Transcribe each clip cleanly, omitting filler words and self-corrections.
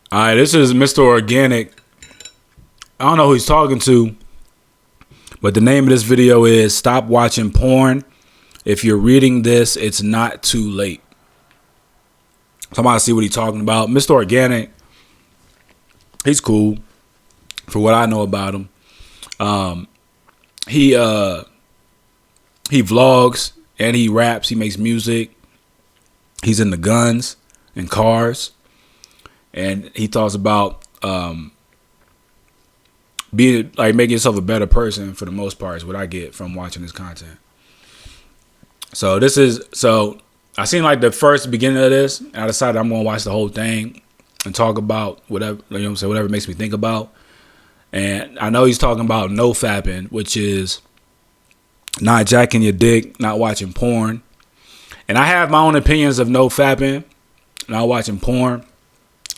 All right, this is Mr. Organik. I don't know who he's talking to, but the name of this video is Stop Watching Porn. If you're reading this, it's not too late. So I'm about to see what he's talking about. Mr. Organik, he's cool for what I know about him. He vlogs and he raps. He makes music. He's into guns and cars. And he talks about being like making yourself a better person for the most part is what I get from watching his content. So I seen like the first beginning of this, and I decided I'm gonna watch the whole thing and talk about whatever, you know what I'm saying, whatever it makes me think about. And I know he's talking about no fapping, which is not jacking your dick, not watching porn. And I have my own opinions of no fapping, not watching porn.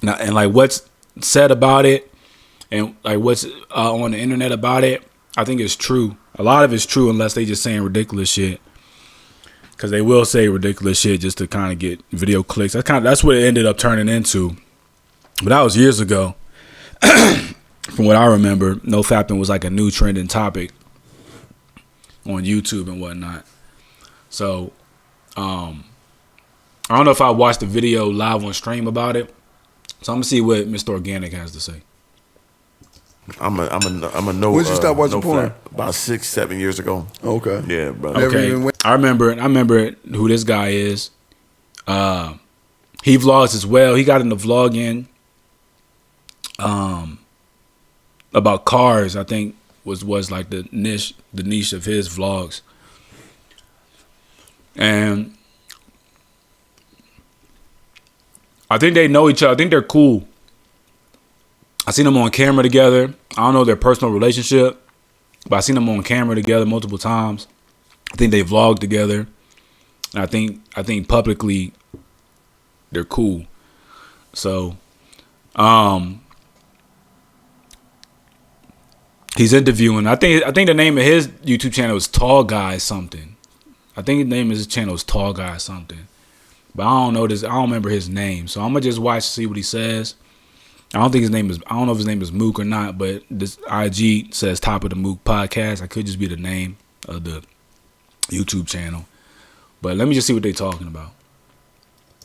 And like what's said about it and like what's on the internet about it, I think it's true. A lot of it's true unless they just saying ridiculous shit. Because they will say ridiculous shit just to kind of get video clicks. That's what it ended up turning into. But that was years ago. From what I remember, no fapping was like a new trending topic on YouTube and whatnot. So I don't know if I watched the video live on stream about it. So I'm gonna see what Mr. Organik has to say. I'm a no. When did you stop watching porn? About 6-7 years ago. Okay. Yeah, bro. Okay. I remember who this guy is. He vlogs as well. He got into vlogging about cars, I think was like the niche of his vlogs. And I think they know each other. I think they're cool. I seen them on camera together. I don't know their personal relationship, but I seen them on camera together multiple times. I think they vlogged together. And I think publicly they're cool. So, he's interviewing. I think the name of his YouTube channel is Tall Guy something. I think the name of his channel is Tall Guy something. But I don't know this. I don't remember his name. So I'm gonna just watch to see what he says. I don't know if his name is Mook or not, but this IG says Top of the Mook Podcast. I could just be the name of the YouTube channel. But let me just see what they're talking about.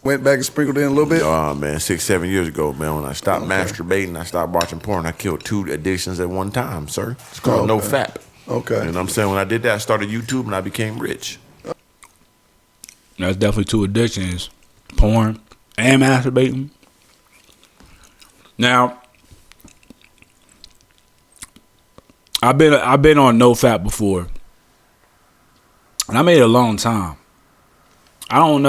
Went back and sprinkled in a little bit? Oh, man, 6-7 years ago, man, when I stopped masturbating, I stopped watching porn, I killed 2 addictions at one time, sir. It's called no fap. Okay. You know what I'm saying? When I did that, I started YouTube and I became rich. That's definitely 2 addictions. Porn and masturbating. Now, I've been on no fap before. And I made it a long time. I don't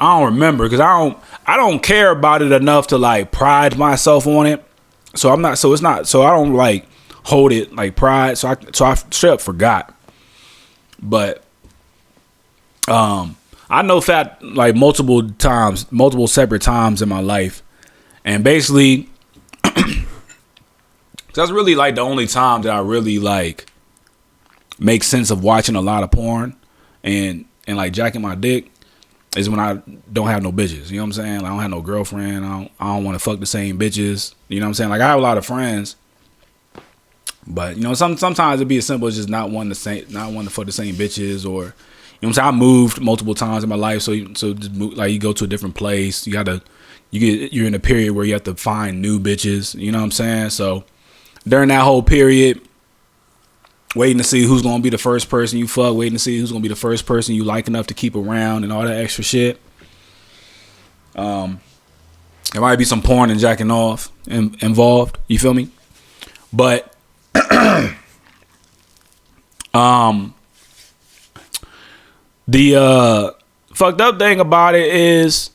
remember because I don't care about it enough to like pride myself on it. So I don't like hold it like pride. So I straight up forgot. But I know fat like multiple separate times in my life. And basically that's really like the only time that I really like make sense of watching a lot of porn and like jacking my dick is when I don't have no bitches. You know what I'm saying? Like, I don't have no girlfriend. I don't want to fuck the same bitches. You know what I'm saying? Like, I have a lot of friends, but you know, sometimes it'd be as simple as just not wanting to fuck the same bitches, or you know what I'm saying? I moved multiple times in my life, so just like you go to a different place, you're in a period where you have to find new bitches. You know what I'm saying? So during that whole period, waiting to see who's going to be the first person you fuck, waiting to see who's going to be the first person you like enough to keep around and all that extra shit. There might be some porn and jacking off involved. You feel me? But the fucked up thing about it is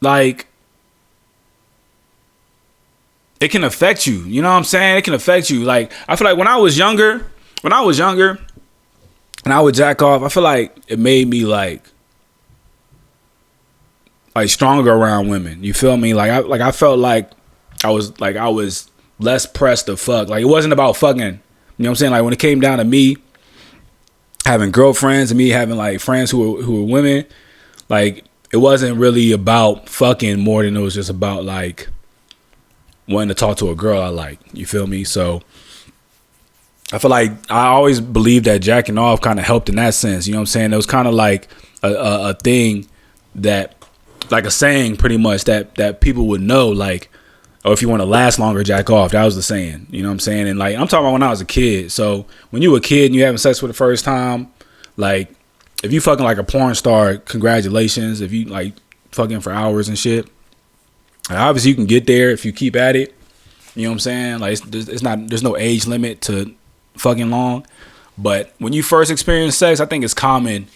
like it can affect you. You know what I'm saying? It can affect you. Like, I feel like when I was younger and I would jack off, I feel like it made me like stronger around women. You feel me? Like I felt like I was less pressed to fuck. Like, it wasn't about fucking. You know what I'm saying? Like, when it came down to me having girlfriends and me having like friends who were women, like it wasn't really about fucking more than it was just about like wanting to talk to a girl I like. You feel me? So I feel like I always believed that jacking off kind of helped in that sense. You know what I'm saying? It was kind of like a thing that, like a saying pretty much that people would know, like, oh, if you want to last longer, jack off. That was the saying. You know what I'm saying? And like, I'm talking about when I was a kid. So when you were a kid and you having sex for the first time, like, if you fucking like a porn star, congratulations. If you like fucking for hours and shit, obviously you can get there if you keep at it. You know what I'm saying? Like, there's no age limit to fucking long. But when you first experience sex, I think it's common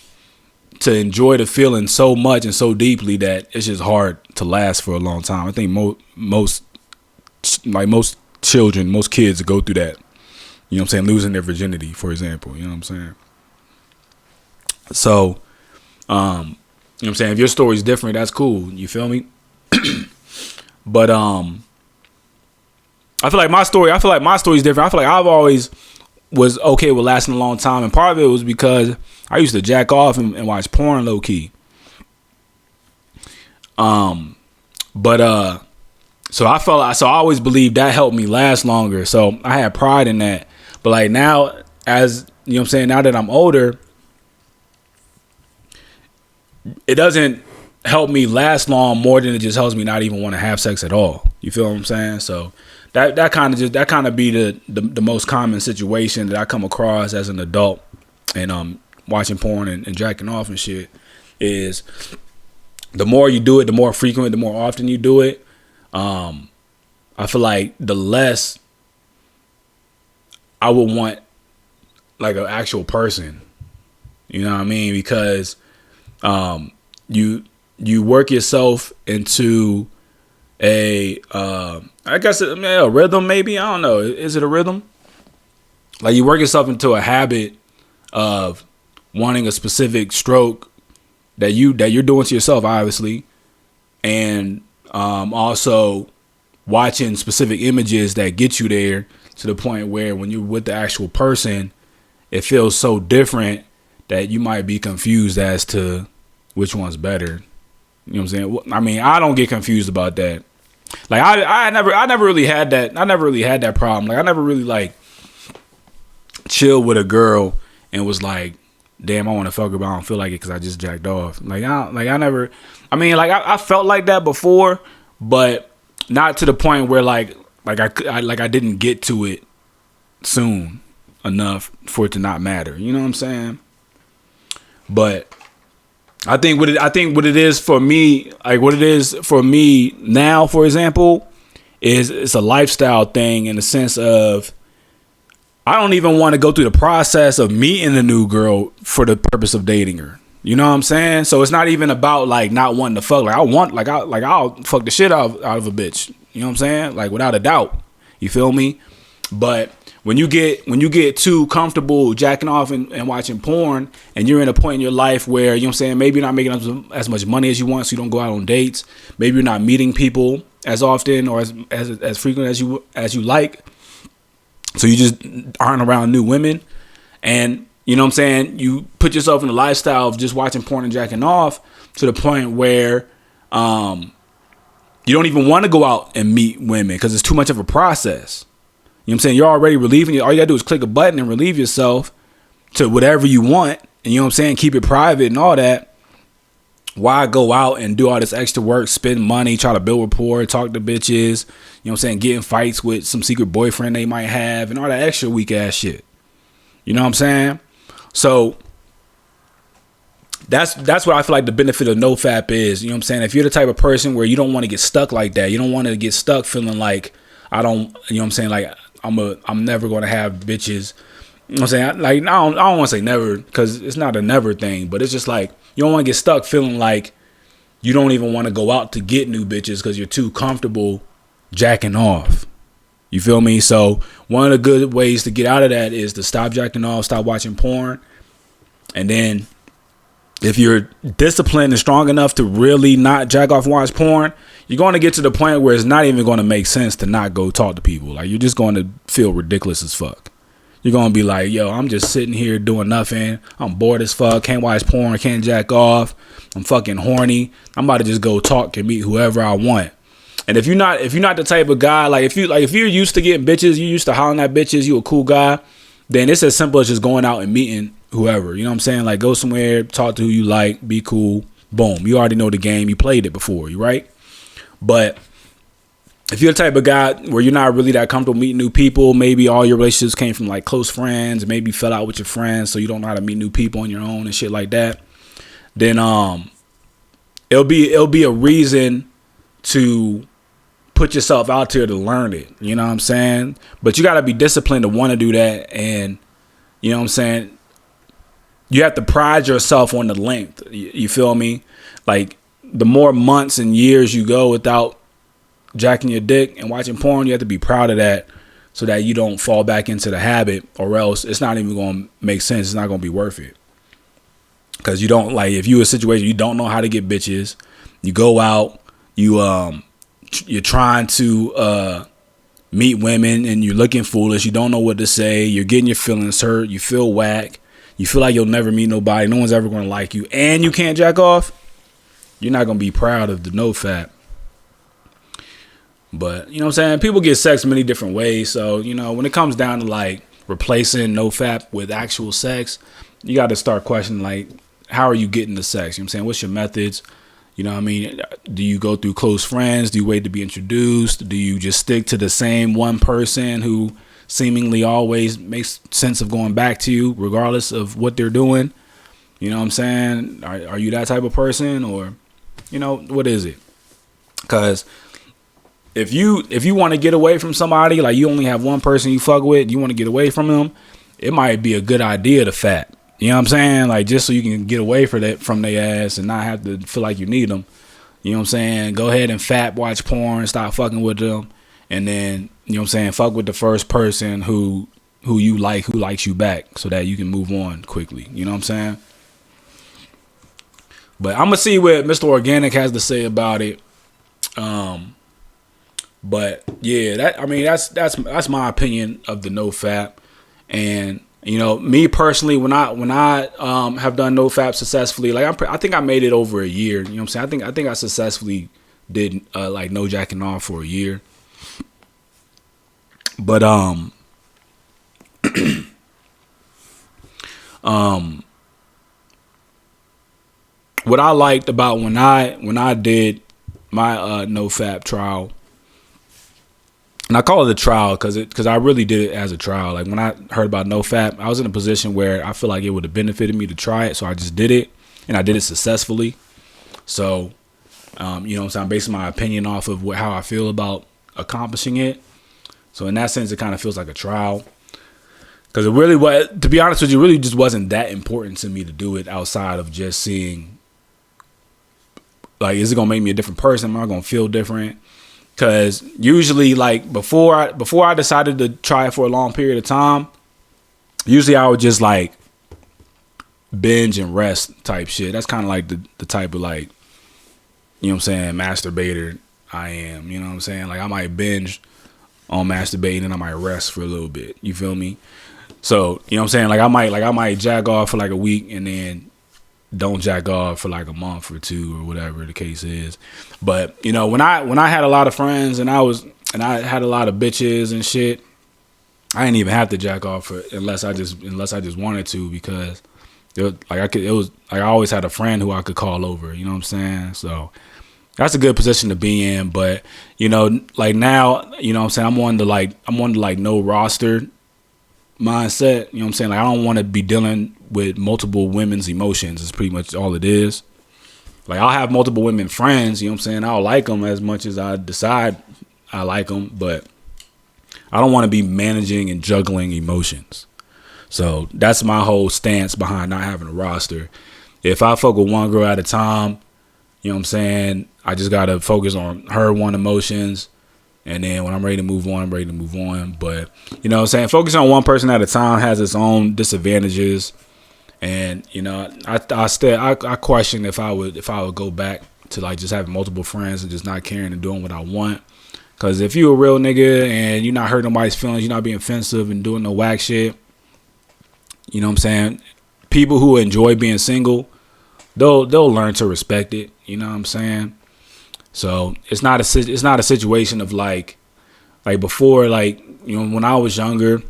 to enjoy the feeling so much and so deeply that it's just hard to last for a long time. I think most children, most kids go through that. You know what I'm saying? Losing their virginity, for example. You know what I'm saying? So, you know what I'm saying? If your story's different, that's cool. You feel me? But I feel like my story's different. I feel like I've always was okay with lasting a long time, and part of it was because I used to jack off and watch porn low key. So I always believed that helped me last longer. So I had pride in that. But like now, as you know what I'm saying, now that I'm older, it doesn't help me last long more than it just helps me not even want to have sex at all. You feel what I'm saying? So that kind of be the most common situation that I come across as an adult and watching porn and jacking off and shit is the more you do it, the more frequent, the more often you do it. I feel like the less I would want like an actual person. You know what I mean? Because you work yourself into a rhythm, maybe. I don't know. Is it a rhythm? Like, you work yourself into a habit of wanting a specific stroke that you're doing to yourself, obviously, and also watching specific images that get you there to the point where when you're with the actual person, it feels so different that you might be confused as to which one's better. You know what I'm saying? I mean, I don't get confused about that. Like, I never really had that. I never really had that problem. Like, I never really like chilled with a girl and was like, damn, I want to fuck her, but I don't feel like it because I just jacked off. I felt like that before, but not to the point where I didn't get to it soon enough for it to not matter. You know what I'm saying? But I think what it is for me now, for example, is it's a lifestyle thing in the sense of I don't even want to go through the process of meeting a new girl for the purpose of dating her. You know what I'm saying? So it's not even about like not wanting to fuck. Like I'll fuck the shit out of a bitch. You know what I'm saying? Like, without a doubt. You feel me? But when you get too comfortable jacking off and watching porn, and you're in a point in your life where, you know what I'm saying, maybe you're not making as much money as you want, so you don't go out on dates. Maybe you're not meeting people as often or as frequent as you like. So you just aren't around new women. And, you know what I'm saying, you put yourself in the lifestyle of just watching porn and jacking off to the point where you don't even want to go out and meet women because it's too much of a process. You know what I'm saying? You're already relieving. All you got to do is click a button and relieve yourself to whatever you want. And you know what I'm saying? Keep it private and all that. Why go out and do all this extra work, spend money, try to build rapport, talk to bitches, you know what I'm saying, get in fights with some secret boyfriend they might have and all that extra weak ass shit. You know what I'm saying? So that's what I feel like the benefit of NoFap is. You know what I'm saying? If you're the type of person where you don't want to get stuck like that, you don't want to get stuck feeling like you know what I'm saying, like I'm never going to have bitches. You know what I'm saying? Like, I don't want to say never because it's not a never thing, but it's just like you don't want to get stuck feeling like you don't even want to go out to get new bitches because you're too comfortable jacking off. You feel me? So one of the good ways to get out of that is to stop jacking off, stop watching porn. And then if you're disciplined and strong enough to really not jack off and watch porn, you're going to get to the point where it's not even going to make sense to not go talk to people. Like, you're just going to feel ridiculous as fuck. You're gonna be like, yo, I'm just sitting here doing nothing. I'm bored as fuck. Can't watch porn. Can't jack off. I'm fucking horny. I'm about to just go talk and meet whoever I want. And if you're not the type of guy, if you're used to getting bitches, you used to hollering at bitches, you a cool guy, then it's as simple as just going out and meeting whoever. You know what I'm saying? Like, go somewhere, talk to who you like, be cool. Boom. You already know the game. You played it before, you right? But if you're the type of guy where you're not really that comfortable meeting new people, maybe all your relationships came from like close friends, maybe you fell out with your friends, so you don't know how to meet new people on your own and shit like that, then it'll be a reason to put yourself out there to learn it. You know what I'm saying? But you got to be disciplined to want to do that, and you know what I'm saying? You have to pride yourself on the length. You feel me? Like, the more months and years you go without jacking your dick and watching porn, you have to be proud of that so that you don't fall back into the habit, or else it's not even going to make sense. It's not going to be worth it. Because you don't, like, if you're in a situation you don't know how to get bitches, you go out, you're trying to meet women and you're looking foolish, you don't know what to say, you're getting your feelings hurt, you feel whack, you feel like you'll never meet nobody, no one's ever going to like you, and you can't jack off, you're not going to be proud of the NoFap. But, you know what I'm saying? People get sex many different ways. So, you know, when it comes down to like replacing NoFap with actual sex, you got to start questioning, like, how are you getting the sex? You know what I'm saying? What's your methods? You know what I mean? Do you go through close friends? Do you wait to be introduced? Do you just stick to the same one person who seemingly always makes sense of going back to you regardless of what they're doing? You know what I'm saying? Are you that type of person, or, you know, what is it? Because if you want to get away from somebody, like you only have one person you fuck with, you want to get away from them, it might be a good idea to fap. You know what I'm saying? Like, just so you can get away from their ass and not have to feel like you need them. You know what I'm saying? Go ahead and fap, watch porn, stop fucking with them, and then, you know what I'm saying, fuck with the first person who you like, who likes you back, so that you can move on quickly. You know what I'm saying? But I'm gonna see what Mr. Organik has to say about it. But yeah, that's my opinion of the NoFap. And, you know, me personally, when I have done NoFap successfully, like I think I made it over a year. You know what I'm saying? I think I successfully did like no jacking off for a year. But what I liked about when I did my NoFap trial. And I call it a trial because I really did it as a trial. Like, when I heard about NoFap, I was in a position where I feel like it would have benefited me to try it. So I just did it, and I did it successfully. So, you know what I'm saying? I'm basing my opinion off of how I feel about accomplishing it. So in that sense, it kind of feels like a trial. Because it really was, to be honest with you, it really just wasn't that important to me to do it outside of just seeing, like, is it going to make me a different person? Am I going to feel different? Because usually, like, before I decided to try it for a long period of time, usually I would just, like, binge and rest type shit. That's kind of like the type of, like, you know what I'm saying, masturbator I am. You know what I'm saying? Like, I might binge on masturbating and I might rest for a little bit. You feel me? So, you know what I'm saying? Like, I might jack off for like a week and then don't jack off for like a month or two or whatever the case is. But, you know, when I had a lot of friends and I had a lot of bitches and shit, I didn't even have to jack off unless I just wanted to, because I always had a friend who I could call over, you know what I'm saying? So that's a good position to be in. But, you know, like now, you know what I'm saying, I'm on the like no roster mindset. You know what I'm saying? Like, I don't want to be dealing with multiple women's emotions. Is pretty much all it is. Like, I'll have multiple women friends, you know what I'm saying? I'll like them as much as I decide I like them, but I don't want to be managing and juggling emotions. So that's my whole stance behind not having a roster. If I fuck with one girl at a time, you know what I'm saying, I just got to focus on her one emotions. And then when I'm ready to move on, I'm ready to move on. But, you know what I'm saying, focusing on one person at a time has its own disadvantages. And, you know, I question if I would go back to, like, just having multiple friends and just not caring and doing what I want. Because if you a real nigga and you're not hurting nobody's feelings, you're not being offensive and doing no whack shit, You know what I'm saying? People who enjoy being single, they'll learn to respect it. You know what I'm saying? So it's not a situation of like before, like, you know, when I was younger,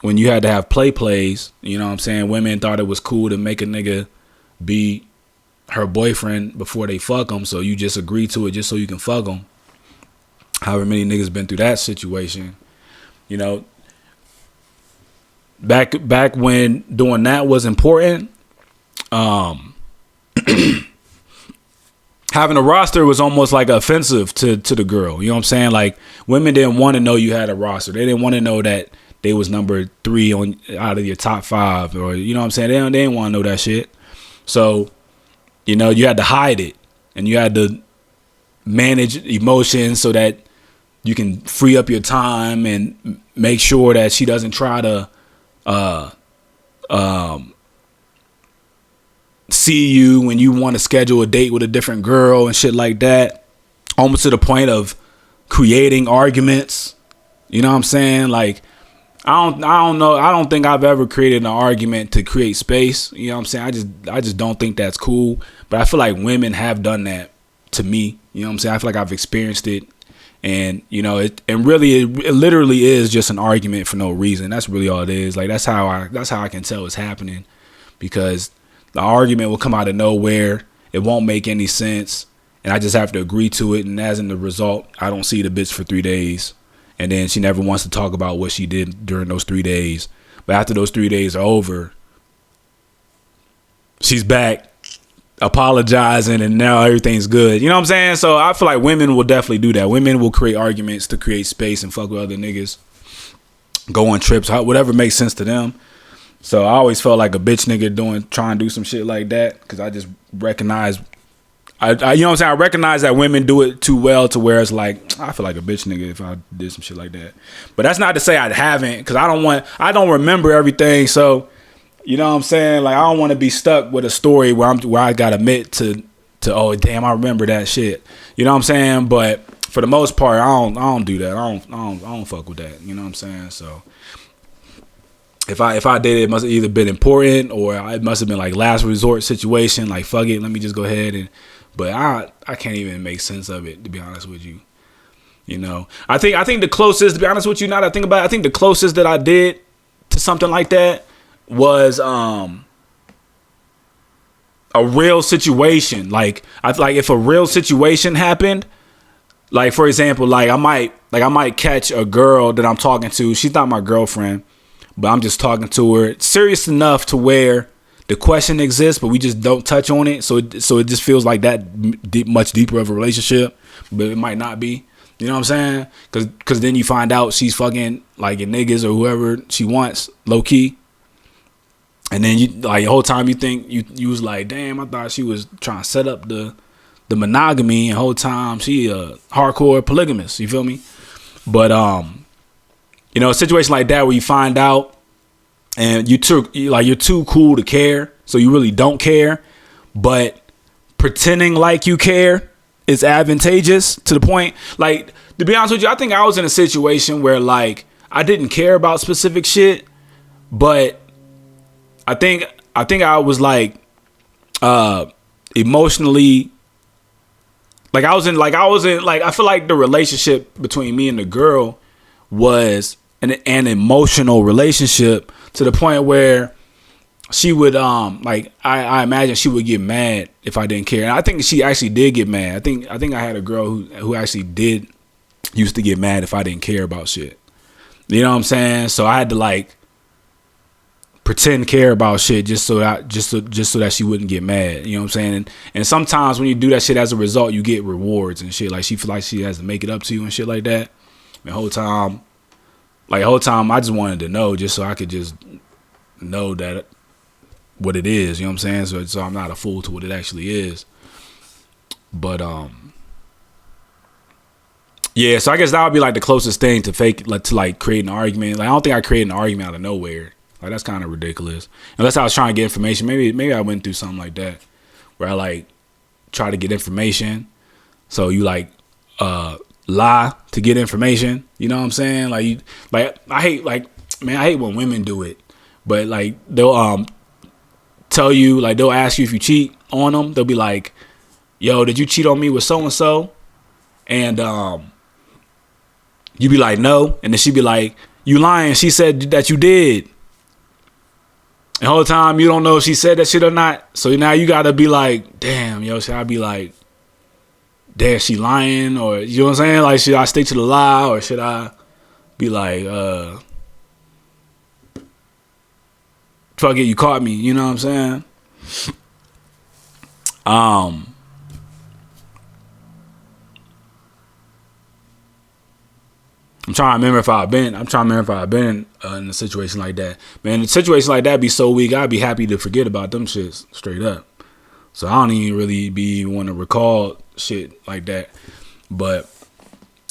when you had to have plays, you know what I'm saying? Women thought it was cool to make a nigga be her boyfriend before they fuck them, so you just agree to it just so you can fuck them. However many niggas been through that situation, you know. Back when doing that was important, having a roster was almost like offensive to the girl. You know what I'm saying? Like, women didn't want to know you had a roster. They didn't want to know that they was number 3 out of your top 5, or, you know what I'm saying? They didn't want to know that shit. So, you know, you had to hide it, and you had to manage emotions so that you can free up your time and make sure that she doesn't try to see you when you want to schedule a date with a different girl and shit like that, almost to the point of creating arguments. You know what I'm saying? Like, I don't know. I don't think I've ever created an argument to create space. You know what I'm saying? I just don't think that's cool. But I feel like women have done that to me. You know what I'm saying? I feel like I've experienced it. And, you know, it literally is just an argument for no reason. That's really all it is. Like, that's how I can tell it's happening, because the argument will come out of nowhere. It won't make any sense, and I just have to agree to it. And as in the result, I don't see the bitch for 3 days, and then she never wants to talk about what she did during those 3 days. But after those 3 days are over, she's back apologizing, and now everything's good. You know what I'm saying? So I feel like women will definitely do that. Women will create arguments to create space and fuck with other niggas, go on trips, whatever makes sense to them. So I always felt like a bitch nigga trying to do some shit like that, because I just recognize, you know what I'm saying? I recognize that women do it too well to where it's like, I feel like a bitch nigga if I did some shit like that. But that's not to say I haven't, because I don't remember everything. So, you know what I'm saying? Like, I don't want to be stuck with a story where I got to admit to, oh damn, I remember that shit. You know what I'm saying? But for the most part, I don't do that. I don't fuck with that. You know what I'm saying? So if I did it, must have either been important, or it must have been like last resort situation. Like, fuck it, let me just go ahead but I can't even make sense of it, to be honest with you. You know, I think the closest, to be honest with you, now that I think about it, I think the closest that I did to something like that was a real situation. Like, if a real situation happened, like, for example, like I might catch a girl that I'm talking to. She's not my girlfriend, but I'm just talking to her serious enough to where the question exists, but we just don't touch on it. So it just feels like that much deeper of a relationship, but it might not be. You know what I'm saying? Because then you find out she's fucking like your niggas or whoever she wants, low key. And then you, like, the whole time you think you was like, damn, I thought she was trying to set up the monogamy, and the whole time she a hardcore polygamist. You feel me? But you know, a situation like that where you find out and you're too cool to care, so you really don't care, but pretending like you care is advantageous to the point. Like, to be honest with you, I think I was in a situation where, like, I didn't care about specific shit, but I think I was like emotionally, like I feel like the relationship between me and the girl was an emotional relationship, to the point where she would like I imagine she would get mad if I didn't care. And I think she actually did get mad. I think I had a girl who actually used to get mad if I didn't care about shit. You know what I'm saying? So I had to like pretend care about shit just so that she wouldn't get mad. You know what I'm saying? And sometimes when you do that shit, as a result, you get rewards and shit. Like, she feel like she has to make it up to you and shit like that. The whole time I just wanted to know, just so I could just know that what it is. You know what I'm saying? So I'm not a fool to what it actually is. But yeah. So I guess that would be like the closest thing to create an argument. Like, I don't think I created an argument out of nowhere. Like, that's kind of ridiculous. Unless I was trying to get information. Maybe I went through something like that, where I like try to get information. So you like lie to get information. You know what I'm saying? I hate when women do it, but like they'll tell you, like they'll ask you if you cheat on them. They'll be like, yo, did you cheat on me with so and so? And you be like, no. And then she be like, you lying. She said that you did. And the whole time you don't know if she said that shit or not. So now you gotta be like, damn, yo, should I be like, damn, she lying? Or you know what I'm saying? Like, should I stick to the lie, or should I be like, fuck it, you caught me, you know what I'm saying? I'm trying to remember if I've been in a situation like that. Man, a situation like that be so weak, I'd be happy to forget about them shits straight up. So I don't even really want to recall shit like that. But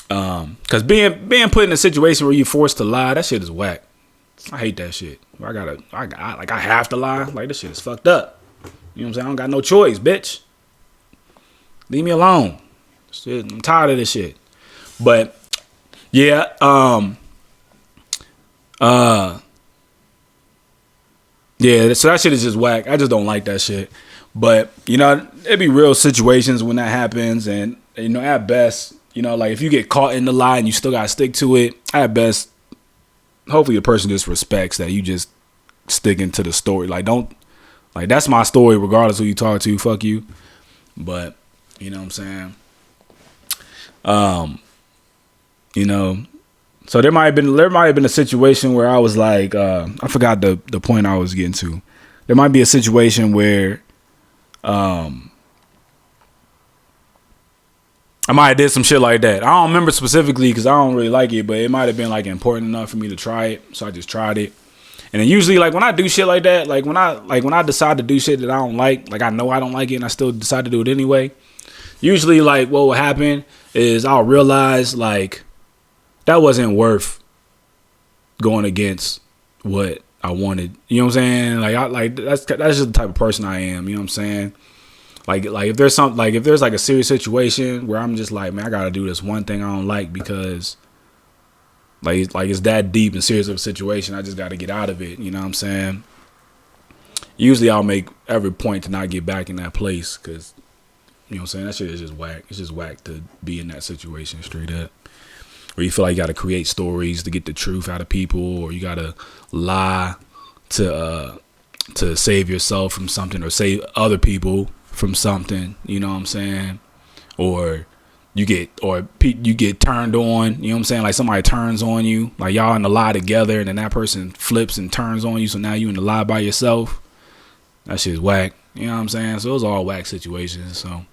cause being put in a situation where you're forced to lie, that shit is whack. I hate that shit. I have to lie. Like, this shit is fucked up. You know what I'm saying? I don't got no choice, bitch. Leave me alone. Shit, I'm tired of this shit. But yeah, yeah, so that shit is just whack. I just don't like that shit. But, you know, it'd be real situations when that happens. And, you know, at best, you know, like if you get caught in the lie and you still got to stick to it, at best, hopefully the person just respects that you just sticking to the story. Like, don't, like, that's my story regardless who you talk to, fuck you. But, you know what I'm saying? You know, so there might have been a situation where I was like, I forgot the point I was getting to. There might be a situation where I might have did some shit like that. I don't remember specifically because I don't really like it, but it might have been like important enough for me to try it, so I just tried it. And then usually, like when I do shit like that, like when I decide to do shit that I don't like I know I don't like it and I still decide to do it anyway. Usually, like what will happen is I'll realize like that wasn't worth going against what I wanted. You know what I'm saying? That's just the type of person I am. You know what I'm saying? Like if there's like a serious situation where I'm just like, man, I gotta do this one thing I don't like because like it's that deep and serious of a situation. I just gotta get out of it. You know what I'm saying? Usually I'll make every point to not get back in that place because, you know what I'm saying, that shit is just whack. It's just whack to be in that situation straight up. Or you feel like you got to create stories to get the truth out of people, or you got to lie to save yourself from something, or save other people from something. You know what I'm saying? Or you get turned on. You know what I'm saying? Like somebody turns on you, like y'all in the lie together, and then that person flips and turns on you. So now you in the lie by yourself. That shit's whack. You know what I'm saying? So those are all whack situations. So,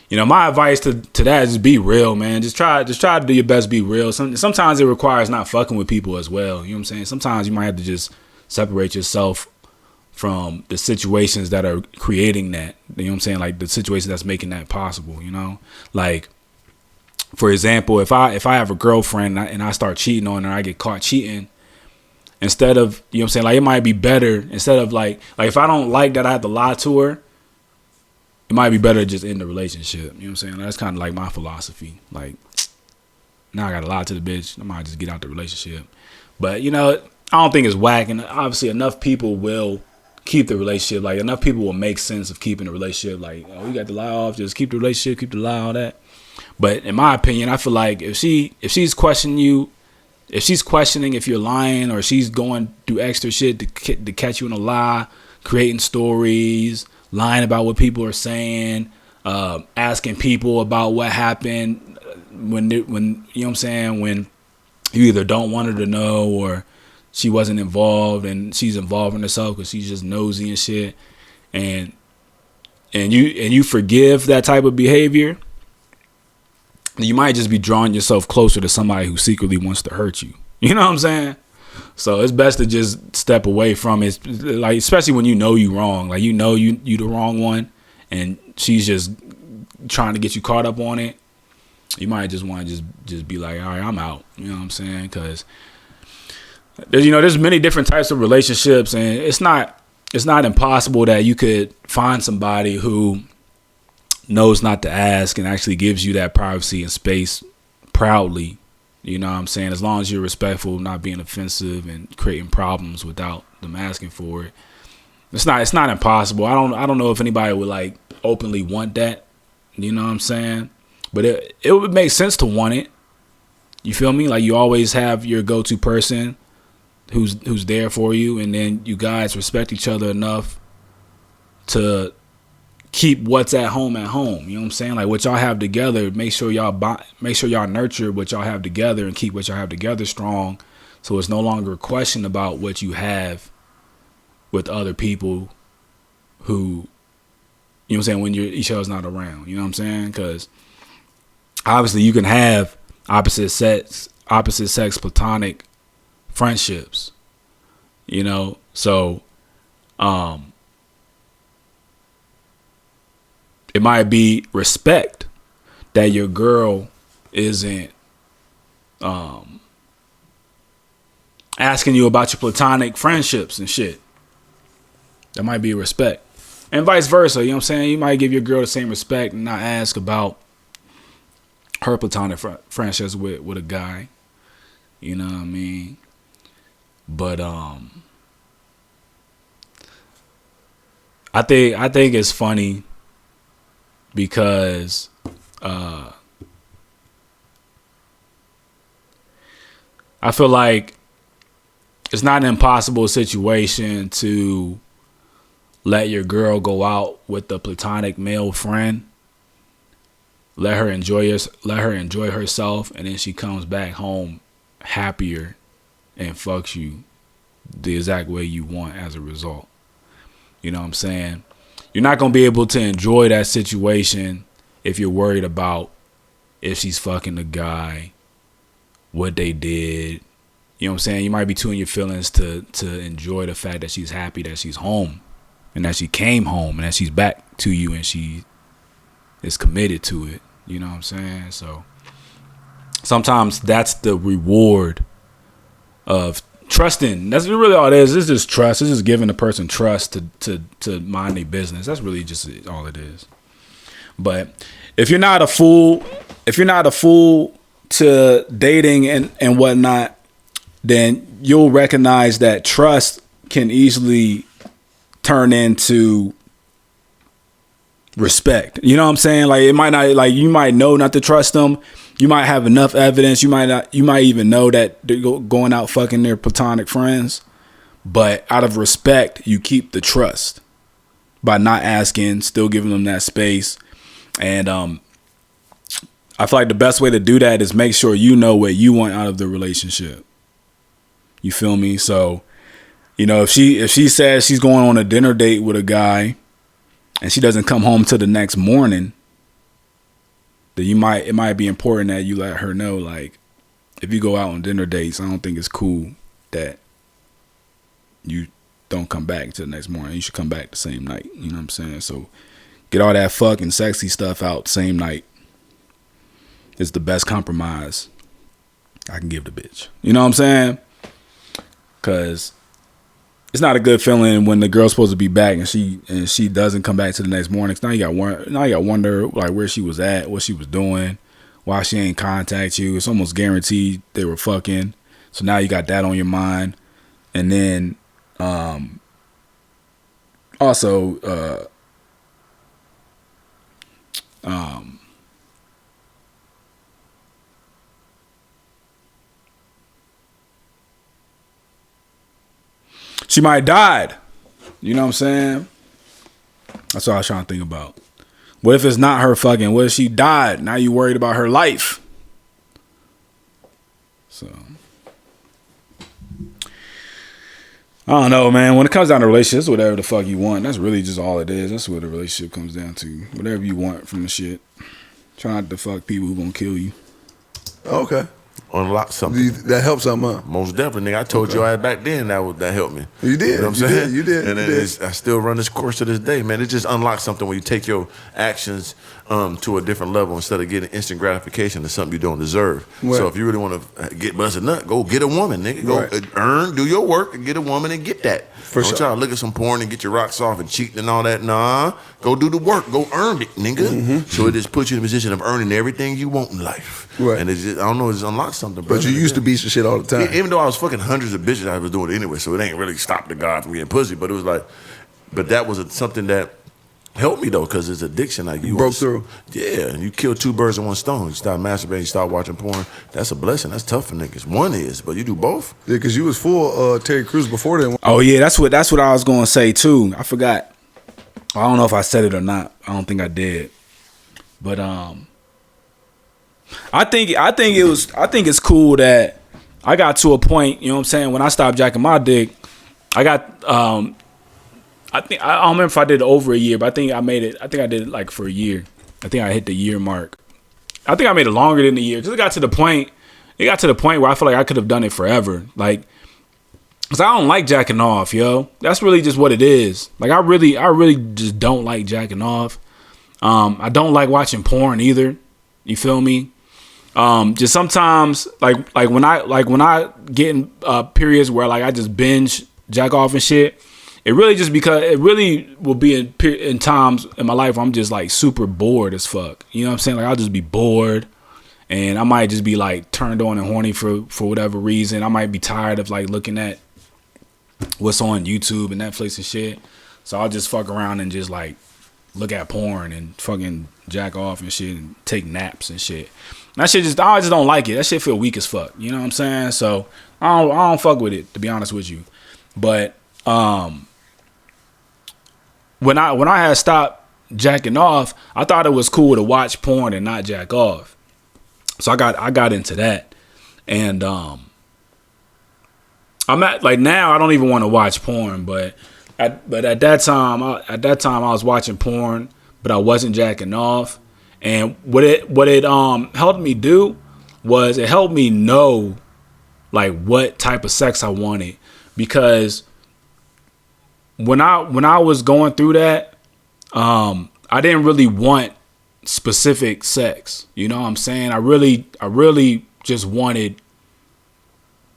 you know, my advice to that is be real, man. Just try to do your best, be real. Sometimes it requires not fucking with people as well. You know what I'm saying? Sometimes you might have to just separate yourself from the situations that are creating that. You know what I'm saying? Like the situation that's making that possible, you know? Like, for example, if I have a girlfriend and I start cheating on her, I get caught cheating, instead of, you know what I'm saying? Like, it might be better, instead of like if I don't like that I have to lie to her, it might be better to just end the relationship. You know what I'm saying? That's kind of like my philosophy. Like, now I got to lie to the bitch. I might just get out the relationship. But, you know, I don't think it's whack. And obviously enough people will keep the relationship. Like, enough people will make sense of keeping the relationship. Like, oh, you got the lie off. Just keep the relationship, keep the lie, all that. But in my opinion, I feel like if she's questioning you, if she's questioning if you're lying, or she's going through extra shit to catch you in a lie, creating stories, lying about what people are saying, asking people about what happened when you know what I'm saying, when you either don't want her to know or she wasn't involved and she's involving herself because she's just nosy and shit, and you forgive that type of behavior, you might just be drawing yourself closer to somebody who secretly wants to hurt you. You know what I'm saying? So it's best to just step away from it, like especially when you know you wrong, like you know you the wrong one, and she's just trying to get you caught up on it. You might just want to just be like, all right, I'm out. You know what I'm saying? Because there's many different types of relationships, and it's not impossible that you could find somebody who knows not to ask and actually gives you that privacy and space proudly. You know what I'm saying? As long as you're respectful, not being offensive and creating problems without them asking for it. It's not impossible. I don't know if anybody would like openly want that. You know what I'm saying? But it would make sense to want it. You feel me? Like you always have your go-to person who's there for you, and then you guys respect each other enough to keep what's at home at home. You know what I'm saying? Like what y'all have together, make sure y'all nurture what y'all have together and keep what y'all have together strong, so it's no longer a question about what you have with other people who, you know what I'm saying, when each other's not around. You know what I'm saying? Because obviously you can have opposite sex platonic friendships, you know. So it might be respect that your girl isn't asking you about your platonic friendships and shit. That might be respect. And vice versa, you know what I'm saying? You might give your girl the same respect and not ask about her platonic friendships with a guy. You know what I mean? But I think it's funny because I feel like it's not an impossible situation to let your girl go out with a platonic male friend, let her enjoy herself, and then she comes back home happier and fucks you the exact way you want as a result. You know what I'm saying? You're not going to be able to enjoy that situation if you're worried about if she's fucking the guy, what they did. You know what I'm saying? You might be too in your feelings to enjoy the fact that she's happy that she's home and that she came home and that she's back to you and she is committed to it. You know what I'm saying? So sometimes that's the reward of trusting. That's really all it is. It's just trust. It's just giving the person trust to mind their business. That's really just all it is. But if you're not a fool to dating and whatnot, then you'll recognize that trust can easily turn into respect. You know what I'm saying? Like it might not, like you might know not to trust them. You might have enough evidence. You might even know that they're going out fucking their platonic friends. But out of respect, you keep the trust by not asking, still giving them that space. And I feel like the best way to do that is make sure you know what you want out of the relationship. You feel me? So, you know, if she says she's going on a dinner date with a guy and she doesn't come home till the next morning, then it might be important that you let her know, like, if you go out on dinner dates, I don't think it's cool that you don't come back until the next morning. You should come back the same night. You know what I'm saying? So get all that fucking sexy stuff out same night. It's the best compromise I can give the bitch. You know what I'm saying? Because it's not a good feeling when the girl's supposed to be back and she doesn't come back to the next morning. Now you got wonder like where she was at, what she was doing, why she ain't contact you. It's almost guaranteed they were fucking. So now you got that on your mind. And then also she might have died. You know what I'm saying? That's what I was trying to think about. What if it's not her fucking? What if she died? Now you worried about her life. So I don't know, man. When it comes down to relationships, whatever the fuck you want. That's really just all it is. That's what a relationship comes down to. Whatever you want from the shit. Try not to fuck people who gonna kill you. Okay. Unlock something. That helps something, huh? Most definitely, nigga. I told you back then that helped me. You did. You know what I'm saying? You did. And I still run this course to this day, man. It just unlocks something when you take your actions to a different level instead of getting instant gratification to something you don't deserve. Right. So if you really want to get busted nut, go get a woman, nigga. Go do your work and get a woman and get that. Don't try to look at some porn and get your rocks off and cheating and all that. Nah, Go do the work. Go earn it, nigga. So it just puts you in a position of earning everything you want in life. Right. And it's just, I don't know, it's unlocked something. But you used to beat some shit all the time. Even though I was fucking hundreds of bitches, I was doing it anyway. So it ain't really stopped the guy from getting pussy. But it was like, but that was something that helped me though, because it's addiction. Like you broke through. Yeah, and you kill 2 birds with 1 stone. You start masturbating, you start watching porn. That's a blessing. That's tough for niggas. One is, but you do both. Yeah, because you was full Terry Crews before then. Oh yeah, that's what I was gonna say too. I forgot. I don't know if I said it or not. I don't think I did. But I think it's cool that I got to a point, you know what I'm saying, when I stopped jacking my dick, I got I don't remember if I did it over a year, but I think I did it like for a year. I think I hit the year mark. I think I made it longer than a year because it got to the point where I feel like I could have done it forever. Like, cause I don't like jacking off, yo. That's really just what it is. Like I really just don't like jacking off. I don't like watching porn either. You feel me? Just sometimes like when I get in periods where like I just binge jack off and shit. It really will be in times in my life where I'm just like super bored as fuck. You know what I'm saying? Like I'll just be bored. And I might just be like turned on and horny for whatever reason. I might be tired of like looking at what's on YouTube and Netflix and shit. So I'll just fuck around and just like look at porn and fucking jack off and shit and take naps and shit. I just don't like it. That shit feel weak as fuck. You know what I'm saying? So I don't fuck with it, to be honest with you. But when I had stopped jacking off, I thought it was cool to watch porn and not jack off. So I got into that. And I'm at like now I don't even want to watch porn, but at that time I was watching porn, but I wasn't jacking off. And what it helped me do was it helped me know like what type of sex I wanted, because when I was going through that, I didn't really want specific sex. You know what I'm saying? I really just wanted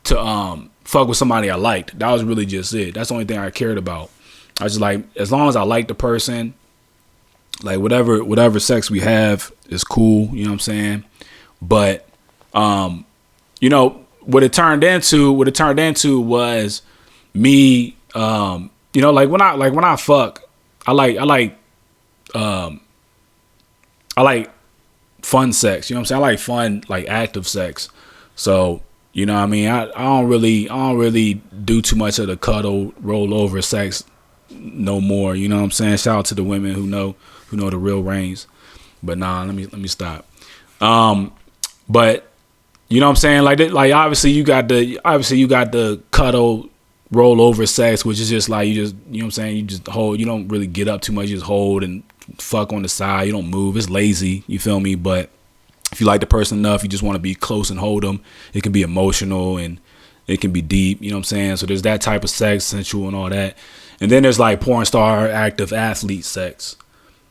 to fuck with somebody I liked. That was really just it. That's the only thing I cared about. I was just like, as long as I like the person, like whatever sex we have is cool, you know what I'm saying? But you know, what it turned into was me you know, like when I fuck, I like fun sex, you know what I'm saying? I like fun, like active sex. So, you know what I mean? I don't really do too much of the cuddle roll over sex no more, you know what I'm saying? Shout out to the women who know the real range. But nah, let me stop. But you know what I'm saying? Like obviously you got the cuddle roll over sex, which is just like you know what I'm saying, you just hold, you don't really get up too much, you just hold and fuck on the side, you don't move. It's lazy, you feel me? But if you like the person enough, you just want to be close and hold them. It can be emotional and it can be deep, you know what I'm saying? So there's that type of sex, sensual and all that. And then there's like porn star, active athlete sex,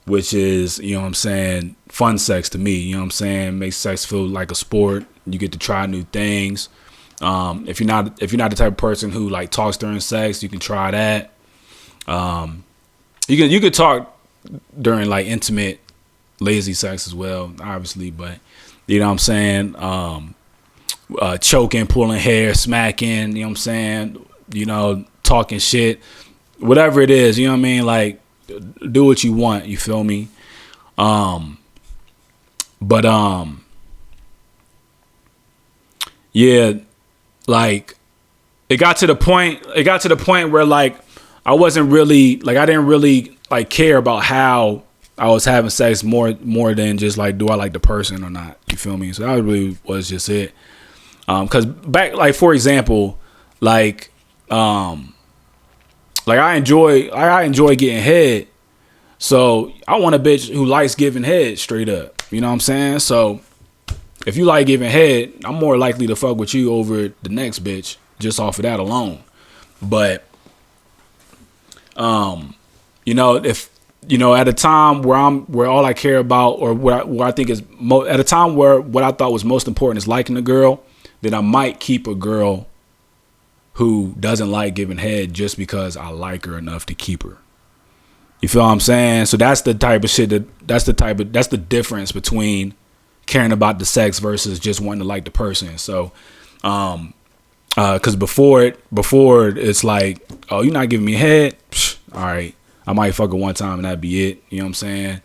which is, you know what I'm saying, fun sex to me, you know what I'm saying? Makes sex feel like a sport. You get to try new things. If you're not the type of person who like talks during sex, you can try that. You could talk during like intimate, lazy sex as well, obviously, but you know what I'm saying? Choking, pulling hair, smacking, you know what I'm saying? You know, talking shit, whatever it is, you know what I mean? Like, do what you want, you feel me? Yeah, like it got to the point where like I wasn't really like, I didn't really like care about how I was having sex more than just like, do I like the person or not, you feel me? So that really was just it. Cause back, like for example, like I enjoy getting head, so I want a bitch who likes giving head straight up, you know what I'm saying? So if you like giving head, I'm more likely to fuck with you over the next bitch just off of that alone. But you know, if you know, at a time where all I care about, or what I think is at a time where what I thought was most important is liking a girl, then I might keep a girl who doesn't like giving head just because I like her enough to keep her. You feel what I'm saying? So that's the type of shit that's the difference between caring about the sex versus just wanting to like the person. So, cause before it's like, oh, you're not giving me head. Psh, all right, I might fuck her one time and that'd be it. You know what I'm saying?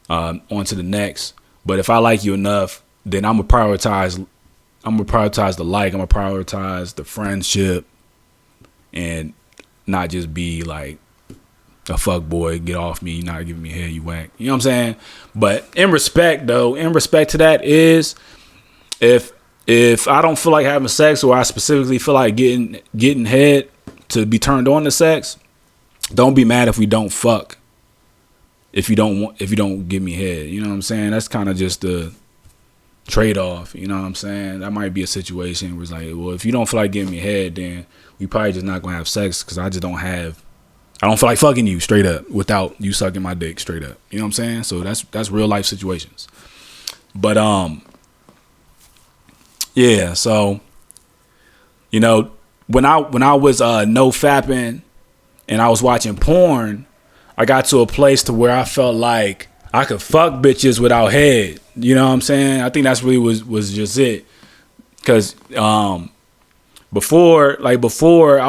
On to the next. But if I like you enough, then I'm gonna prioritize the like. I'm gonna prioritize the friendship, and not just be like a fuck boy. Get off me! You're not giving me head. You whack. You know what I'm saying? But in respect to that is, if I don't feel like having sex, or I specifically feel like getting head to be turned on to sex, don't be mad if we don't fuck. If you don't give me head, you know what I'm saying? That's kind of just the trade-off, you know what I'm saying? That might be a situation where it's like, well, if you don't feel like giving me head, then we probably just not gonna have sex because I don't feel like fucking you straight up without you sucking my dick straight up. You know what I'm saying? So that's real life situations. But yeah. So you know, when I was no fapping and I was watching porn, I got to a place to where I felt like I could fuck bitches without head. You know what I'm saying? I think that's really was just it. Cause before I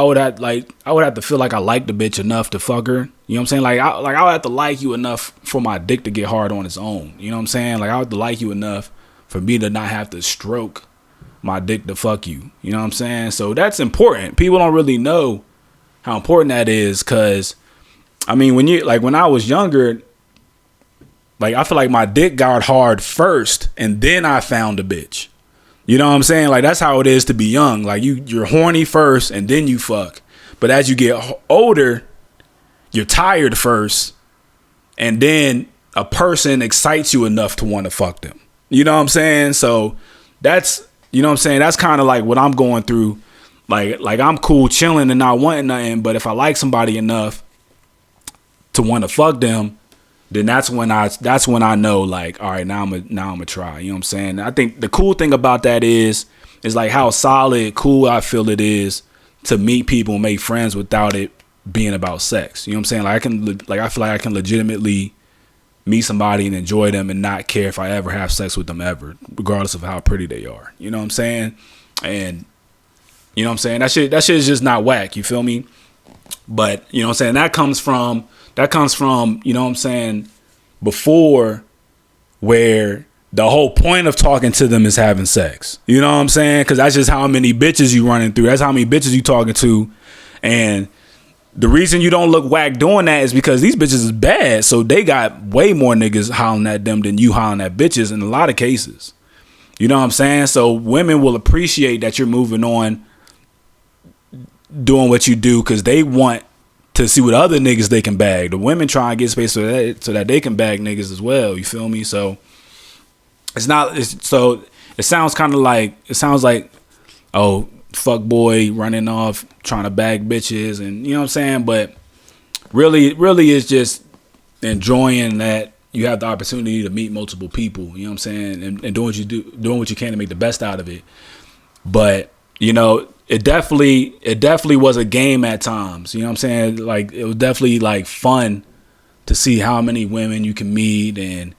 would have to feel like I liked the bitch enough to fuck her. You know what I'm saying? I would have to like you enough for my dick to get hard on its own. You know what I'm saying? Like I would have to like you enough for me to not have to stroke my dick to fuck you. You know what I'm saying? So that's important. People don't really know how important that is, cause I mean, when I was younger, like I feel like my dick got hard first and then I found a bitch. You know what I'm saying? Like that's how it is to be young. Like you're horny first and then you fuck. But as you get older, you're tired first and then a person excites you enough to want to fuck them. You know what I'm saying? So that's, you know what I'm saying? That's kind of like what I'm going through. Like I'm cool chilling and not wanting nothing, but if I like somebody enough to want to fuck them, then that's when I know, like, all right, now I'm gonna try. You know what I'm saying? I think the cool thing about that is like how solid, cool I feel it is to meet people and make friends without it being about sex. You know what I'm saying? Like I feel like I can legitimately meet somebody and enjoy them and not care if I ever have sex with them ever, regardless of how pretty they are. You know what I'm saying? And you know what I'm saying? That shit is just not whack. You feel me? But you know what I'm saying? That comes from, you know what I'm saying, before, where the whole point of talking to them is having sex. You know what I'm saying? Because that's just how many bitches you running through. That's how many bitches you talking to. And the reason you don't look whack doing that is because these bitches is bad. So they got way more niggas hollering at them than you hollering at bitches in a lot of cases. You know what I'm saying? So women will appreciate that you're moving on, doing what you do, because they want to see what other niggas they can bag. The women try and get space so that they can bag niggas as well. You feel me? So it sounds like, oh, fuck boy running off trying to bag bitches, and you know what I'm saying? But really it's just enjoying that you have the opportunity to meet multiple people, you know what I'm saying? And doing what you can to make the best out of it. But, you know, it definitely was a game at times. You know what I'm saying? Like, it was definitely like fun to see how many women you can meet, and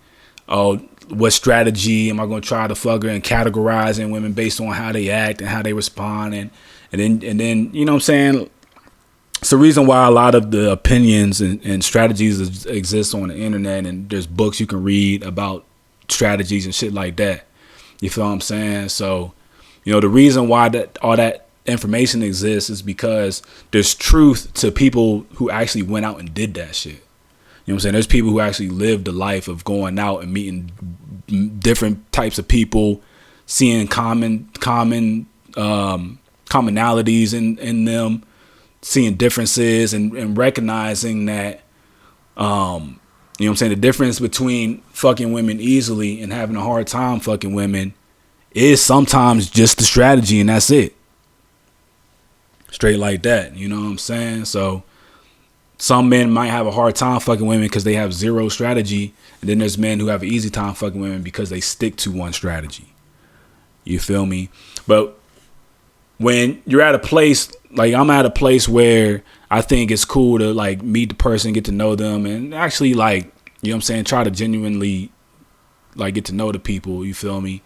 what strategy am I going to try to fuck her, and categorizing women based on how they act and how they respond, and then you know what I'm saying? It's the reason why a lot of the opinions and strategies exist on the internet, and there's books you can read about strategies and shit like that. You feel what I'm saying? So, you know, the reason why all that information exists is because there's truth to people who actually went out and did that shit. You know what I'm saying? There's people who actually lived the life of going out and meeting different types of people, seeing commonalities in them, seeing differences, and recognizing that, you know what I'm saying, the difference between fucking women easily and having a hard time fucking women is sometimes just the strategy, and that's it. Straight like that, you know what I'm saying? So some men might have a hard time fucking women because they have zero strategy, and then there's men who have an easy time fucking women because they stick to one strategy. You feel me? But when you're at a place, like I'm at a place where I think it's cool to like meet the person, get to know them, and actually like, you know what I'm saying, try to genuinely like get to know the people, you feel me?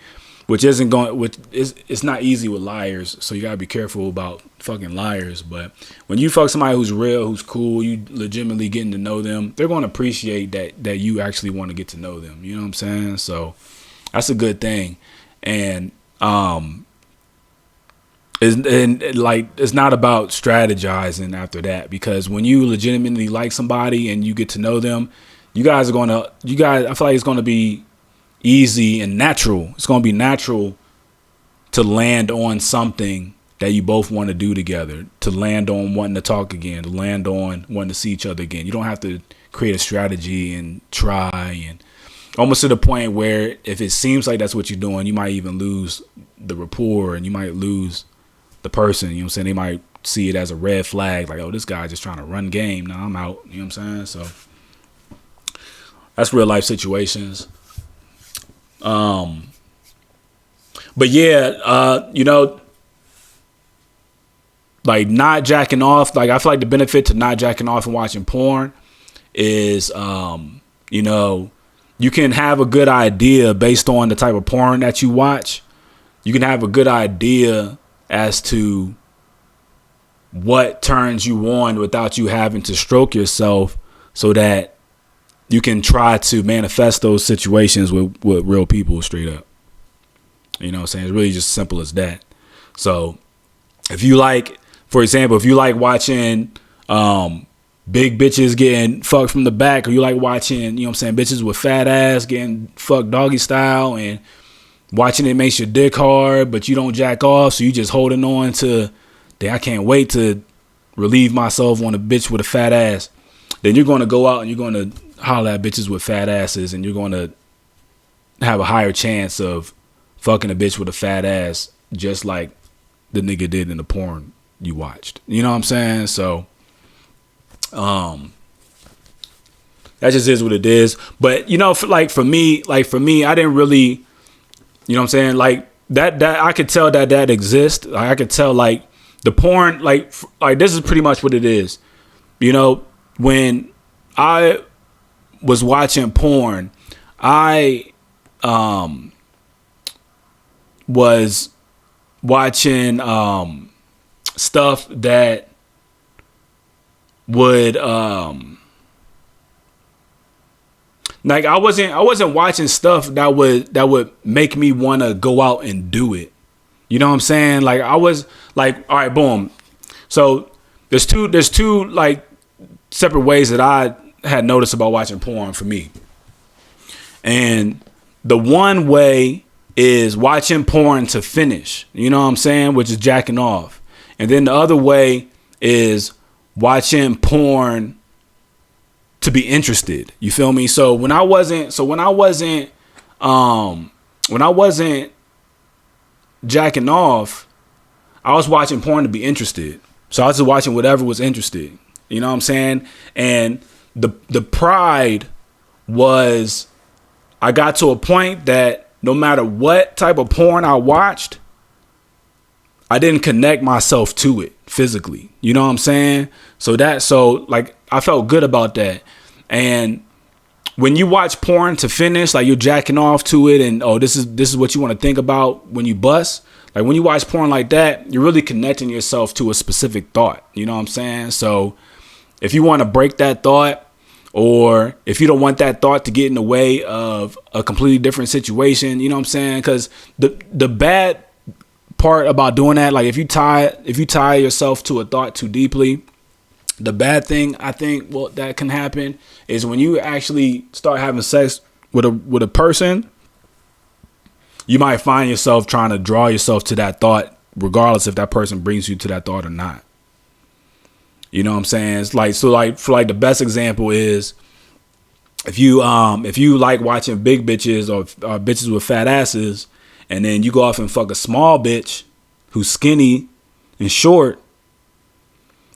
Which isn't going, which is, it's not easy with liars, so you gotta be careful about fucking liars. But when you fuck somebody who's real, who's cool, you legitimately getting to know them, they're gonna appreciate that you actually want to get to know them. You know what I'm saying? So that's a good thing. And it's not about strategizing after that, because when you legitimately like somebody and you get to know them, I feel like it's gonna be easy and natural. It's going to be natural to land on something that you both want to do together, to land on wanting to talk again, to land on wanting to see each other again. You don't have to create a strategy and try, and almost to the point where if it seems like that's what you're doing, you might even lose the rapport and you might lose the person. You know what I'm saying? They might see it as a red flag, like, oh, this guy just trying to run game. Now I'm out. You know what I'm saying? So that's real life situations. But yeah, you know, like not jacking off, like I feel like the benefit to not jacking off and watching porn is, you know, you can have a good idea based on the type of porn that you watch. You can have a good idea as to what turns you on without you having to stroke yourself, so that you can try to manifest those situations with real people straight up. You know what I'm saying? It's really just simple as that. So if you like, for example, if you like watching big bitches getting fucked from the back, or you like watching, you know what I'm saying, bitches with fat ass getting fucked doggy style, and watching it makes your dick hard, but you don't jack off, so you just holding on to, I can't wait to relieve myself on a bitch with a fat ass, then you're going to go out and you're going to holler at bitches with fat asses, and you're going to have a higher chance of fucking a bitch with a fat ass, just like the nigga did in the porn you watched. You know what I'm saying? So that just is what it is. But you know, for me, I didn't really, you know what I'm saying, like that I could tell that exists. I could tell like the porn, like this is pretty much what it is. You know, when I was watching porn, I was watching stuff that would like I wasn't watching stuff that would make me want to go out and do it. You know what I'm saying? Like I was like, all right, boom. So there's two like separate ways that I had noticed about watching porn for me. And the one way is watching porn to finish, you know what I'm saying, which is jacking off. And then the other way is watching porn to be interested. You feel me? So when I wasn't jacking off, I was watching porn to be interested. So I was just watching whatever was interested. You know what I'm saying? And the pride was, I got to a point that no matter what type of porn I watched, I didn't connect myself to it physically. You know what I'm saying? So like I felt good about that. And when you watch porn to finish, like you're jacking off to it, and this is what you want to think about when you bust. Like when you watch porn like that, you're really connecting yourself to a specific thought. You know what I'm saying? So if you want to break that thought, or if you don't want that thought to get in the way of a completely different situation, you know what I'm saying? Because the bad part about doing that, like if you tie yourself to a thought too deeply, the bad thing I think that can happen is when you actually start having sex with a person, you might find yourself trying to draw yourself to that thought, regardless if that person brings you to that thought or not. You know what I'm saying? It's like, so like for like the best example is if you like watching big bitches or bitches with fat asses, and then you go off and fuck a small bitch who's skinny and short,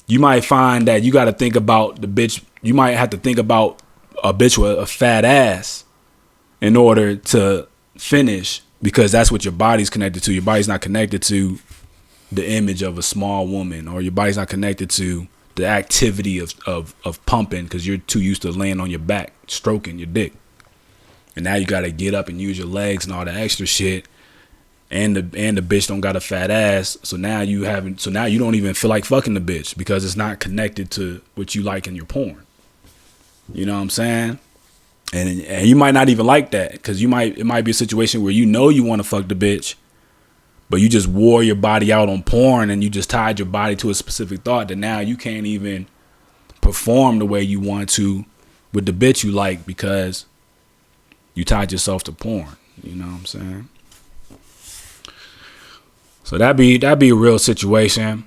you might find that you got to think about the bitch. You might have to think about a bitch with a fat ass in order to finish, because that's what your body's connected to. Your body's not connected to the image of a small woman, or your body's not connected to the activity of pumping because you're too used to laying on your back, stroking your dick. And now you got to get up and use your legs and all the extra shit. And the bitch don't got a fat ass. So now you don't even feel like fucking the bitch because it's not connected to what you like in your porn. You know what I'm saying? And you might not even like that because it might be a situation where you want to fuck the bitch, but you just wore your body out on porn and you just tied your body to a specific thought that now you can't even perform the way you want to with the bitch you like because you tied yourself to porn. You know what I'm saying? So that'd be a real situation.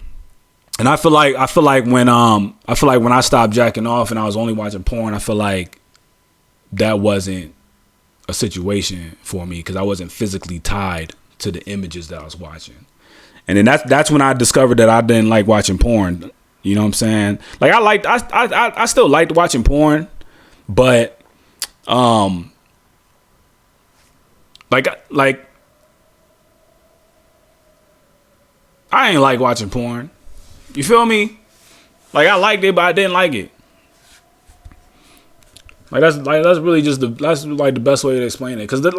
And I feel like when I stopped jacking off and I was only watching porn, I feel like that wasn't a situation for me because I wasn't physically tied to the images that I was watching. And then that's when I discovered that I didn't like watching porn. You know what I'm saying? Like I still liked watching porn, but like I ain't like watching porn. You feel me? Like I liked it, but I didn't like it. That's really just the best way to explain it. Cause the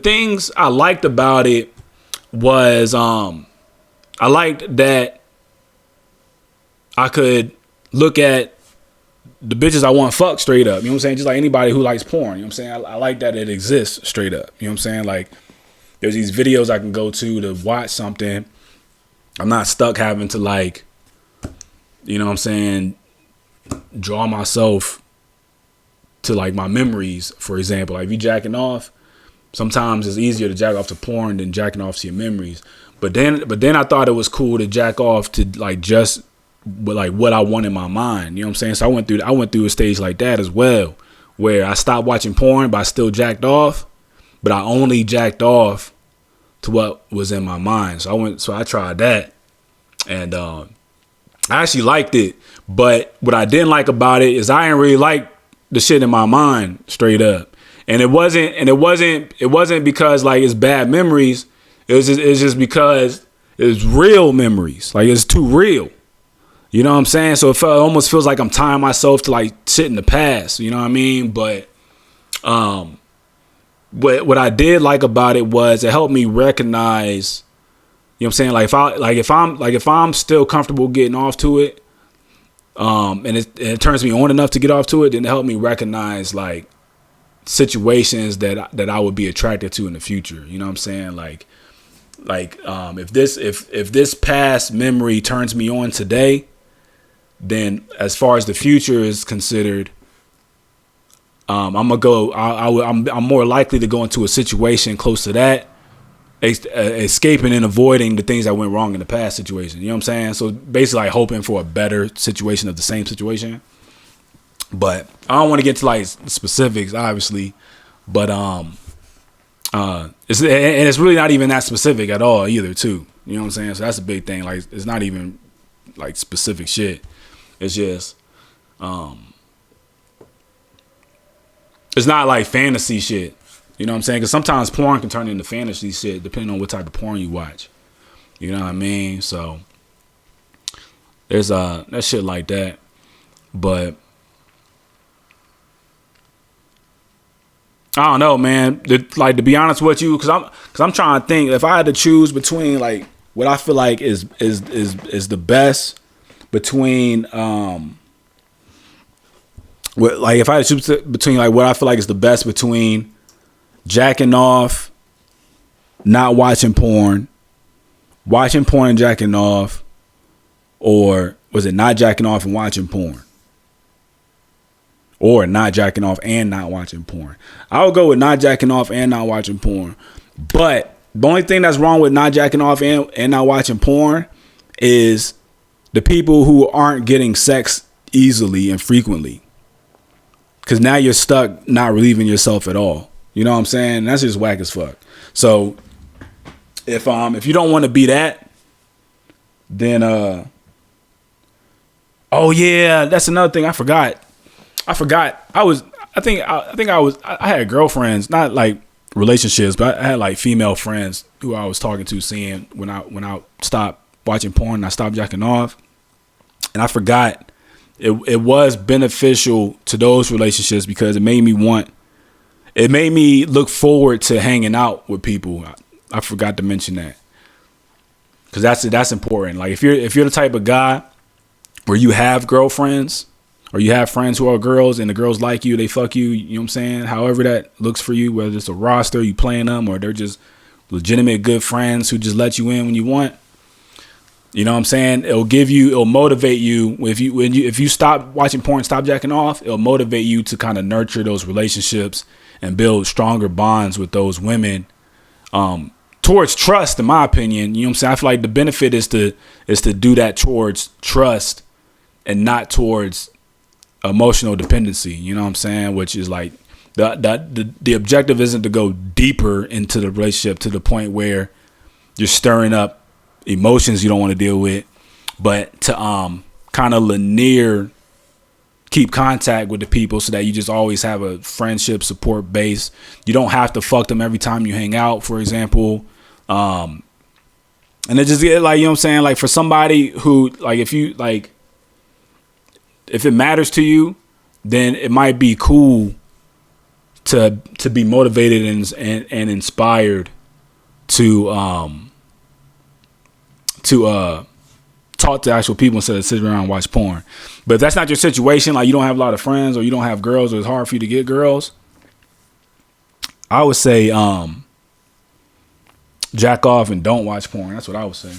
things I liked about it was I liked that I could look at the bitches I want to fuck straight up. You know what I'm saying? Just like anybody who likes porn. You know what I'm saying? I like that it exists straight up. You know what I'm saying? Like there's these videos I can go to watch something. I'm not stuck having to like, you know what I'm saying, draw myself to like my memories, for example. Like if you jacking off, sometimes it's easier to jack off to porn than jacking off to your memories. But then I thought it was cool to jack off to like just like what I want in my mind. You know what I'm saying? So I went through a stage like that as well, where I stopped watching porn, but I still jacked off, but I only jacked off to what was in my mind. So I tried that, and I actually liked it. But what I didn't like about it is I didn't really like the shit in my mind straight up. And it wasn't because like it's bad memories. It's just because it's real memories. Like it's too real. You know what I'm saying? So it almost feels like I'm tying myself to like shit in the past. You know what I mean? But what I did like about it was it helped me recognize, you know what I'm saying? Like if I'm still comfortable getting off to it, and it turns me on enough to get off to it, then it helped me recognize like situations that I would be attracted to in the future. You know what I'm saying? Like if this past memory turns me on today, then as far as the future is considered, I'm more likely to go into a situation close to that, escaping and avoiding the things that went wrong in the past situation. You know what I'm saying? So basically like hoping for a better situation of the same situation. But I don't want to get to like specifics, obviously, but it's really not even that specific at all either too. You know what I'm saying? So that's a big thing. Like it's not even like specific shit. It's just it's not like fantasy shit. You know what I'm saying? Because sometimes porn can turn into fantasy shit depending on what type of porn you watch. You know what I mean? So there's that shit like that. But I don't know, man. Like to be honest with you, because I'm trying to think if I had to choose between like what I feel like is the best between if I had to choose between like what I feel like is the best between jacking off, not watching porn and jacking off, or was it not jacking off and watching porn? Or not jacking off and not watching porn. I would go with not jacking off and not watching porn. But the only thing that's wrong with not jacking off and not watching porn is the people who aren't getting sex easily and frequently. Because now you're stuck not relieving yourself at all. You know what I'm saying? That's just whack as fuck. So if you don't want to be that, then oh yeah, that's another thing I forgot. I had girlfriends, not like relationships, but I had like female friends who I was talking to, seeing when I stopped watching porn and I stopped jacking off, and I forgot it was beneficial to those relationships because it made me look forward to hanging out with people. I forgot to mention that because that's important. Like if you're the type of guy where you have girlfriends or you have friends who are girls and the girls like you, they fuck you, you know what I'm saying? However that looks for you, whether it's a roster, you playing them, or they're just legitimate good friends who just let you in when you want. You know what I'm saying? It'll motivate you. If you stop watching porn, stop jacking off, it'll motivate you to kind of nurture those relationships and build stronger bonds with those women. Towards trust, in my opinion, you know what I'm saying? I feel like the benefit is to do that towards trust and not towards emotional dependency. You know what I'm saying? Which is like the objective isn't to go deeper into the relationship to the point where you're stirring up emotions you don't want to deal with, but to kind of linear keep contact with the people so that you just always have a friendship support base. You don't have to fuck them every time you hang out, for example. And it just get like, you know what I'm saying? Like for somebody who like, if it matters to you, then it might be cool to be motivated and inspired to talk to actual people instead of sitting around and watch porn. But if that's not your situation, like you don't have a lot of friends or you don't have girls or it's hard for you to get girls, I would say jack off and don't watch porn. That's what I would say.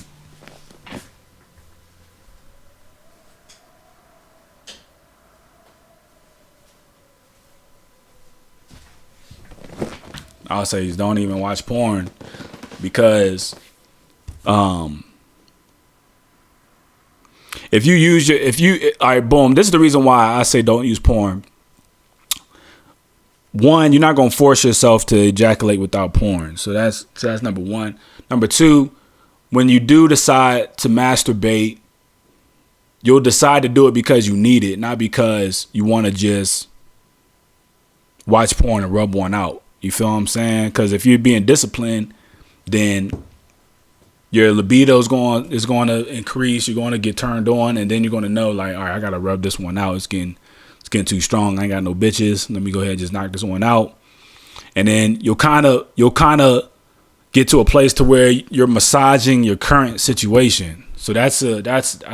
I would say just don't even watch porn because if you all right, boom, this is the reason why I say don't use porn. One, you're not gonna force yourself to ejaculate without porn. So that's number one. Number two, when you do decide to masturbate, you'll decide to do it because you need it, not because you want to just watch porn and rub one out. You feel what I'm saying? Because if you're being disciplined, then your libido is going to increase. You're going to get turned on, and then you're going to know, like, all right, I got to rub this one out. It's getting too strong. I ain't got no bitches. Let me go ahead and just knock this one out. And then you'll kind of get to a place to where you're massaging your current situation. So I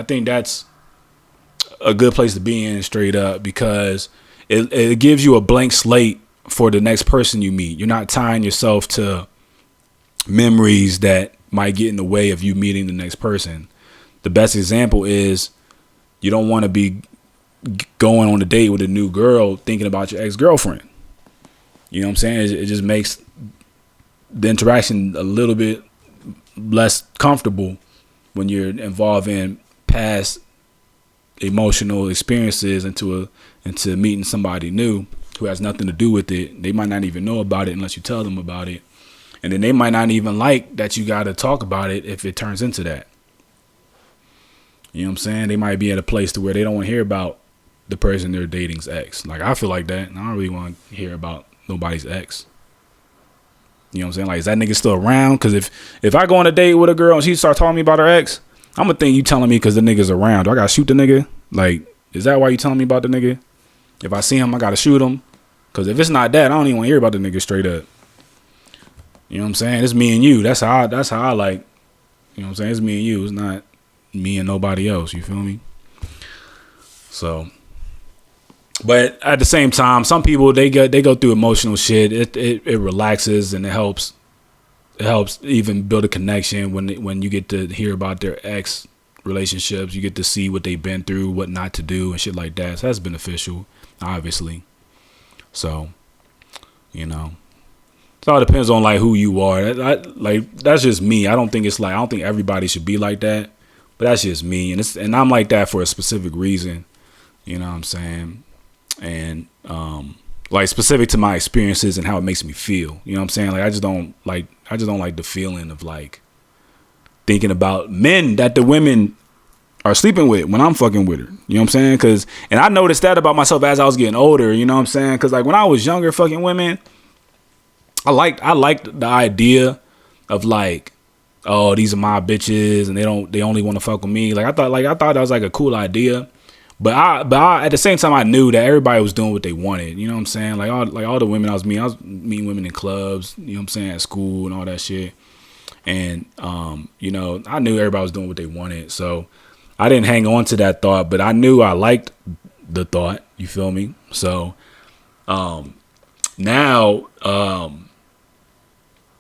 think that's a good place to be in, straight up, because it gives you a blank slate for the next person you meet. You're not tying yourself to memories that might get in the way of you meeting the next person. The best example is you don't want to be going on a date with a new girl thinking about your ex-girlfriend. You know what I'm saying? It just makes the interaction a little bit less comfortable when you're involved in past emotional experiences into meeting somebody new who has nothing to do with it. They might not even know about it unless you tell them about it. And then they might not even like that you got to talk about it if it turns into that. You know what I'm saying? They might be at a place to where they don't want to hear about the person they're dating's ex. Like, I feel like that. And I don't really want to hear about nobody's ex. You know what I'm saying? Like, is that nigga still around? Because if I go on a date with a girl and she start talking to me about her ex, I'm going to think you telling me because the nigga's around. Do I got to shoot the nigga? Like, is that why you telling me about the nigga? If I see him, I got to shoot him. Because if it's not that, I don't even want to hear about the nigga straight up. You know what I'm saying? It's me and you. That's how I like. You know what I'm saying? It's me and you. It's not me and nobody else. You feel me? So, but at the same time, some people they go through emotional shit. It relaxes and it helps even build a connection when you get to hear about their ex relationships. You get to see what they've been through, what not to do, and shit like that. So that's beneficial, obviously. So, you know. It all depends on like who you are. That's just me. I don't think everybody should be like that, but that's just me. And I'm like that for a specific reason. You know what I'm saying? And like specific to my experiences and how it makes me feel. You know what I'm saying? Like I just don't like the feeling of like thinking about men that the women are sleeping with when I'm fucking with her. You know what I'm saying? And I noticed that about myself as I was getting older. You know what I'm saying? Because like when I was younger, fucking women, I liked the idea of like, oh, these are my bitches and they only want to fuck with me. I thought that was like a cool idea. But I at the same time I knew that everybody was doing what they wanted. You know what I'm saying? Like all the women I was meeting women in clubs, you know what I'm saying, at school and all that shit. And you know, I knew everybody was doing what they wanted. So I didn't hang on to that thought, but I knew I liked the thought, you feel me? So now I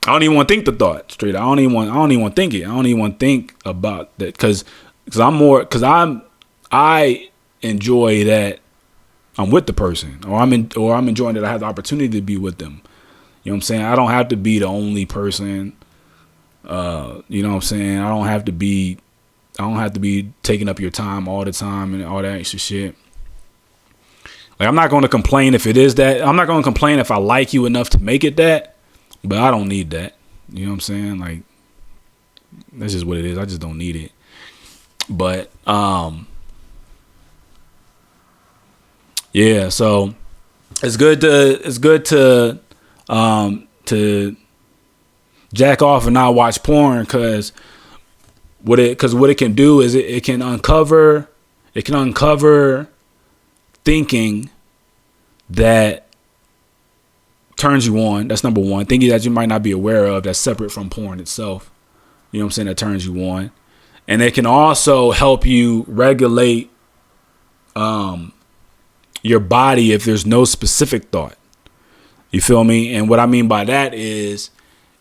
don't even want to think the thought straight. I don't even want to think it. I don't even want to think about that because I enjoy that I'm with the person, or I'm enjoying that I have the opportunity to be with them. You know what I'm saying? I don't have to be the only person. You know what I'm saying? I don't have to be taking up your time all the time and all that extra shit. Like, I'm not going to complain if it is that. I'm not going to complain if I like you enough to make it that. But I don't need that. You know what I'm saying? Like, that's just what it is. I just don't need it. But yeah, so it's good to jack off and not watch porn, because what it can do is it can uncover thinking that turns you on. That's number one. Thinking that you might not be aware of, that's separate from porn itself. You know what I'm saying? That turns you on. And it can also help you regulate your body if there's no specific thought. You feel me? And what I mean by that is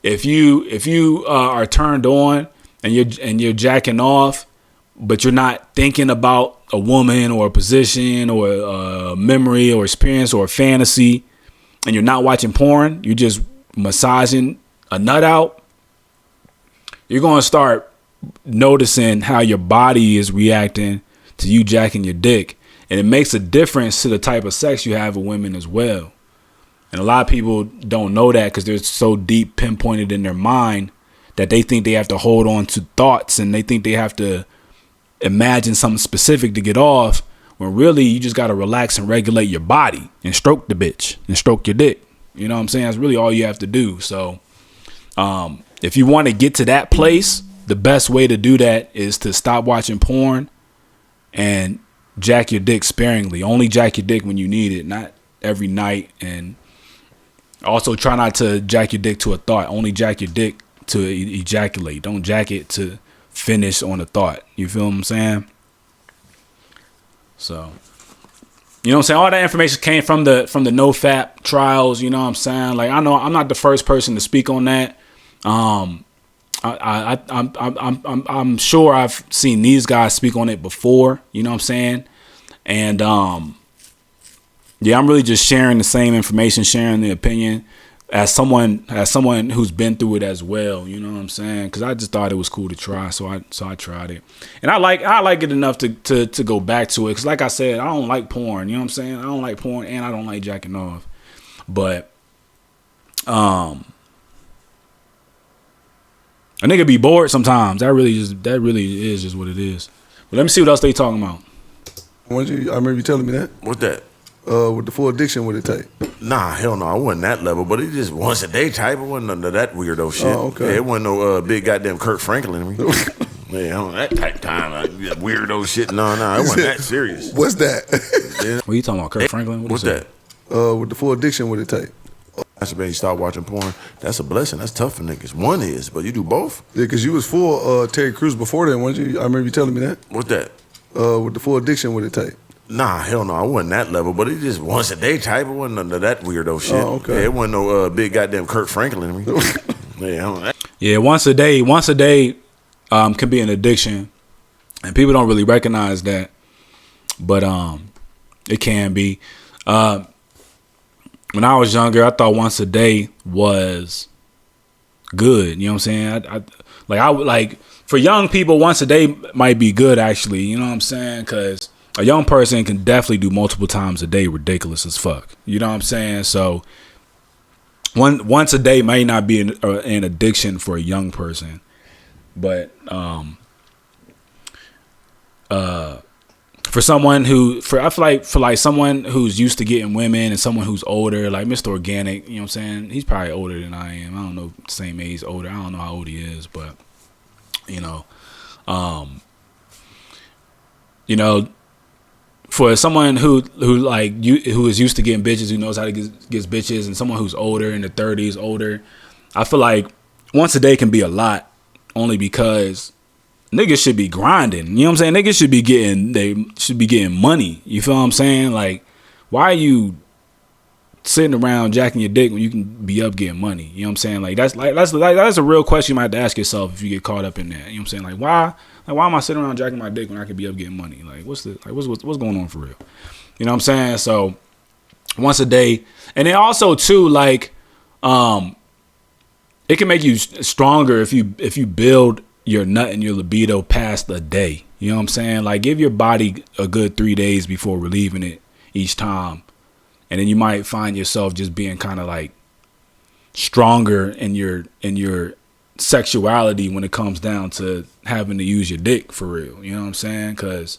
if you are turned on and you're jacking off, but you're not thinking about a woman or a position or a memory or experience or a fantasy, and you're not watching porn, you're just massaging a nut out, you're going to start noticing how your body is reacting to you jacking your dick. And it makes a difference to the type of sex you have with women as well. And a lot of people don't know that because they're so deep pinpointed in their mind that they think they have to hold on to thoughts and they think they have to imagine something specific to get off, when really you just got to relax and regulate your body and stroke the bitch and stroke your dick. You know what I'm saying? That's really all you have to do. So if you want to get to that place, the best way to do that is to stop watching porn and jack your dick sparingly. Only jack your dick when you need it, not every night. And also try not to jack your dick to a thought. Only jack your dick to ejaculate. Don't jack it to finish on a thought. You feel what I'm saying? So, you know what I'm saying? All that information came from the NoFap trials. You know what I'm saying? Like, I know I'm not the first person to speak on that. I'm sure I've seen these guys speak on it before. You know what I'm saying? And yeah, I'm really just sharing the same information, sharing the opinion as someone who's been through it as well. You know what I'm saying? Because I just thought it was cool to try, so I tried it, and I like it enough to go back to it. Because like I said, I don't like porn. You know what I'm saying? I don't like porn, and I don't like jacking off. But a nigga be bored sometimes. That really is just what it is. But let me see what else they talking about. I remember you telling me that. What's that? With the full addiction, what it take? Nah, hell no, I wasn't that level, but it just once a day type. It wasn't none of that weirdo shit. Oh, okay. Yeah, it wasn't no big goddamn Kurt Franklin. Yeah, on that type of time, weirdo shit. No, it wasn't that serious. What's that? Yeah. What you talking about, Kurt Franklin? What's that? With the full addiction, what it take? That's when you start watching porn. That's a blessing. That's tough for niggas. One is, but you do both. Yeah, because you was full Terry Crews before then, weren't you? I remember you telling me that. What's that? With the full addiction, what it take? Nah, hell no, I wasn't that level, but it just once a day type. It wasn't none of that weirdo shit. Oh, okay. Yeah, it wasn't no big goddamn Kurt Franklin. Yeah, once a day can be an addiction, and people don't really recognize that, but it can be. When I was younger, I thought once a day was good. You know what I'm saying? For young people, once a day might be good, actually. You know what I'm saying? Because a young person can definitely do multiple times a day ridiculous as fuck. You know what I'm saying? So once a day may not be an addiction for a young person. But for for someone who, I feel like for like someone who's used to getting women and someone who's older, like Mr. Organic, you know what I'm saying? He's probably older than I am. I don't know, same age, older. I don't know how old he is, but you know, for someone who is used to getting bitches, who knows how to get bitches, and someone who's older in the 30s, older, I feel like once a day can be a lot, only because niggas should be grinding. You know what I'm saying? Niggas should be getting money. You feel what I'm saying? Like, why are you sitting around jacking your dick when you can be up getting money? You know what I'm saying? Like that's a real question you might have to ask yourself if you get caught up in that. You know what I'm saying? Like why am I sitting around jacking my dick when I could be up getting money? Like what's going on for real? You know what I'm saying? So once a day, and then also too, like it can make you stronger if you build your nut and your libido past a day. You know what I'm saying? Like give your body a good 3 days before relieving it each time. And then you might find yourself just being kind of like stronger in your sexuality when it comes down to having to use your dick for real. You know what I'm saying? Because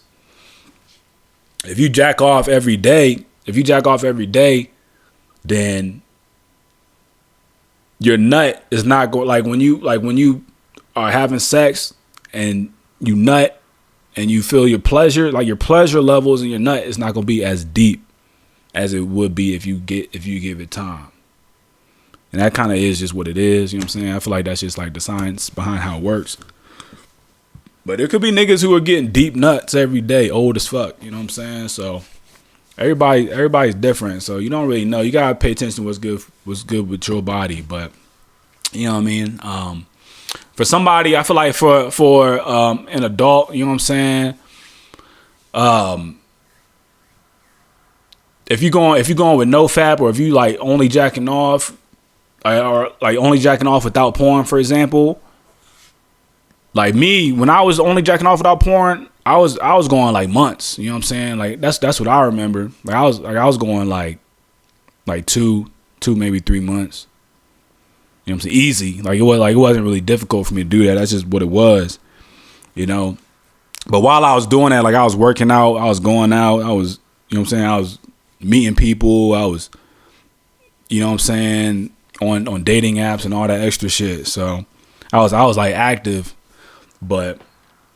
if you jack off every day, then your nut is not going, like when you are having sex and you nut and you feel your pleasure, like your pleasure levels in your nut is not going to be as deep as it would be if you give it time. And that kind of is just what it is. You know what I'm saying? I feel like that's just like the science behind how it works. But there could be niggas who are getting deep nuts every day, old as fuck. You know what I'm saying? So everybody's different. So you don't really know. You gotta pay attention to what's good with your body. But you know what I mean? For somebody, I feel like for an adult, you know what I'm saying? If you're going with no fap, or if you like only jacking off, or like only jacking off without porn, for example, like me, when I was only jacking off without porn, I was going like months. You know what I'm saying? Like that's what I remember. Like I was going like 2 maybe 3 months. You know what I'm saying? Easy. Like it wasn't really difficult for me to do that. That's just what it was. You know. But while I was doing that, like I was working out, I was going out, I was, you know what I'm saying, I was meeting people, I was, you know what I'm saying, on dating apps and all that extra shit. So I was like active, but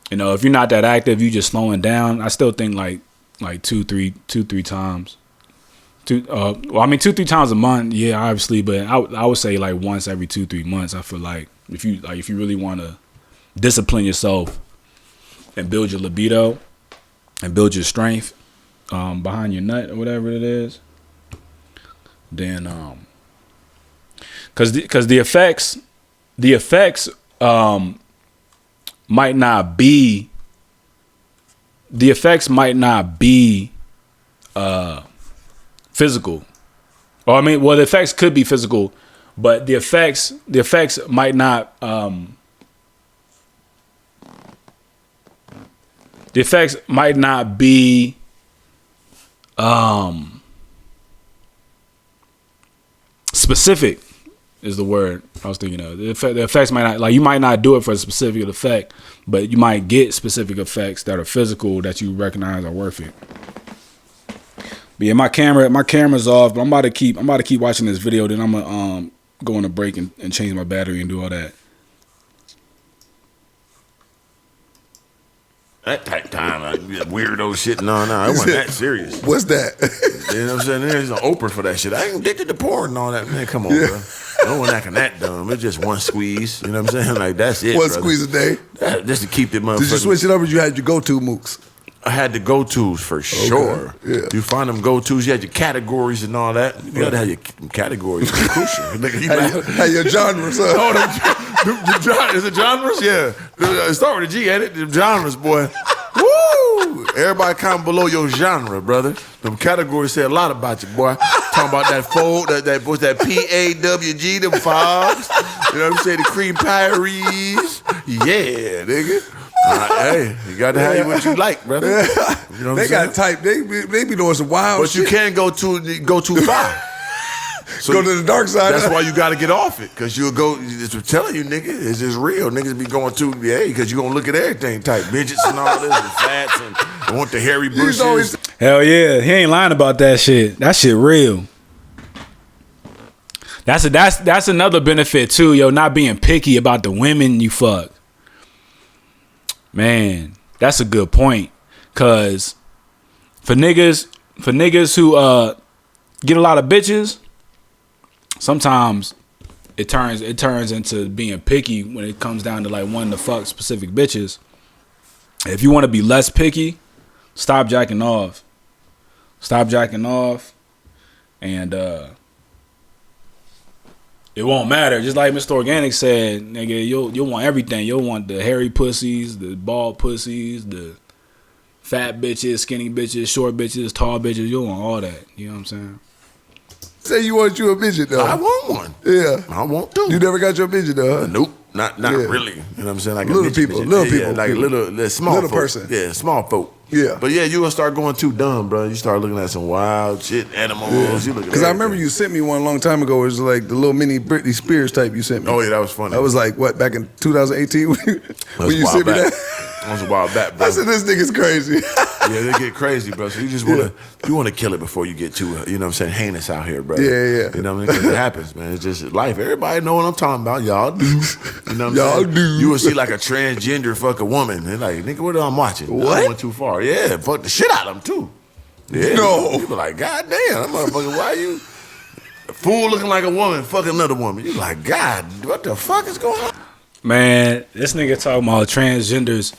you know, if you're not that active, you just slowing down. I still think like 2-3 times. 2-3 times a month, yeah, obviously, but I would say like once every 2-3 months. I feel like if you really want to discipline yourself and build your libido and build your strength behind your nut or whatever it is, then because the effects might not be physical, or I mean, well, the effects could be physical, but the effects might not be specific is the word I was thinking of. The effects might not, like, you might not do it for a specific effect, but you might get specific effects that are physical that you recognize are worth it. But yeah, my camera's off, but I'm about to keep watching this video, then I'm gonna go on a break and change my battery and do all that. That type time, like weirdo shit. No, it wasn't that serious. What's that? You know what I'm saying? There's an Oprah for that shit. I ain't addicted to porn and all that. Man, come on, bro. No one acting that dumb. It's just one squeeze. You know what I'm saying? Like, that's it, One brother. squeeze a day? Just to keep the motherfucker. Did you switch it up, or you had your go-to mooks? I had the go-tos for sure. Yeah. You find them go-tos. You had your categories and all that. You gotta have your categories. It's crucial. Hey, your genres, huh? Oh, is it genres? Yeah. Start with a G, ain't it? The genres, boy. Woo! Everybody comment below your genre, brother. Them categories say a lot about you, boy. Talking about that fold, what's that PAWG, them fogs. You know what I'm saying? The cream pyrees. Yeah, nigga. Hey, you got to have what you like, brother. You know what They I'm saying? got type. They be doing some wild But shit. you can't go too far. So go to the dark side. That's why you got to get off it, because you'll go. I'm telling you, nigga, it's just real. Niggas be going to because you gonna look at everything type midgets and all this and fats and want the hairy bushes. Hell yeah, he ain't lying about that shit. That shit real. That's another benefit too, yo. Not being picky about the women you fuck. Man, that's a good point. Cause for niggas who get a lot of bitches, sometimes it turns into being picky when it comes down to like wanting to fuck specific bitches. If you want to be less picky, stop jacking off. Stop jacking off, and it won't matter. Just like Mr. Organik said, nigga, you'll want everything. You'll want the hairy pussies, the bald pussies, the fat bitches, skinny bitches, short bitches, tall bitches. You'll want all that. You know what I'm saying? Say you want you a midget though. I want one. Yeah, I want two. You never got your midget though, huh? Nope. Not really. You know what I'm saying? Like little people, like little small little folk. person. Yeah, small folk. Yeah. But yeah, you gonna start going too dumb, bro. You start looking at some wild shit, animals. You looking because I remember you sent me one a long time ago. It was like the little mini Britney Spears type you sent me. Oh yeah, that was funny. That was like what, back in 2018 when you sent me that. That was a while back, bro. I said this nigga's crazy. Yeah, they get crazy, bro. So you just wanna kill it before you get too, you know what I'm saying, heinous out here, bro. Yeah. You know what I mean? Because it happens, man. It's just life. Everybody know what I'm talking about. Y'all do. You know what I'm saying? Do. You will see like a transgender fuck a woman. They're like, nigga, what am I watching? What? I went too far. Yeah, fuck the shit out of them too. Yeah. No. You be like, God damn, that motherfucker, why you a fool looking like a woman, fucking another woman? You like, God, what the fuck is going on? Man, this nigga talking about transgenders.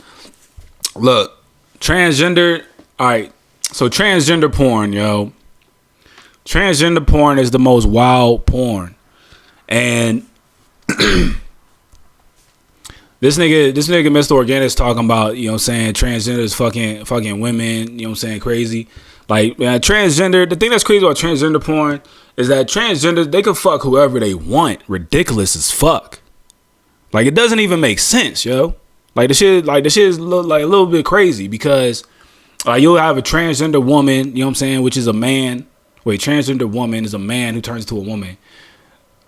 Look, transgender. All right, so transgender porn, yo. Transgender porn is the most wild porn, and this nigga, Mr. Organik is talking about, you know what I'm saying, transgenders fucking women, you know what I'm saying, crazy. Like, man, transgender, the thing that's crazy about transgender porn is that transgenders, they can fuck whoever they want. Ridiculous as fuck. Like, it doesn't even make sense, yo. Like the shit is a little bit crazy because you'll have a transgender woman, you know what I'm saying, which is a man. Wait, transgender woman is a man who turns into a woman.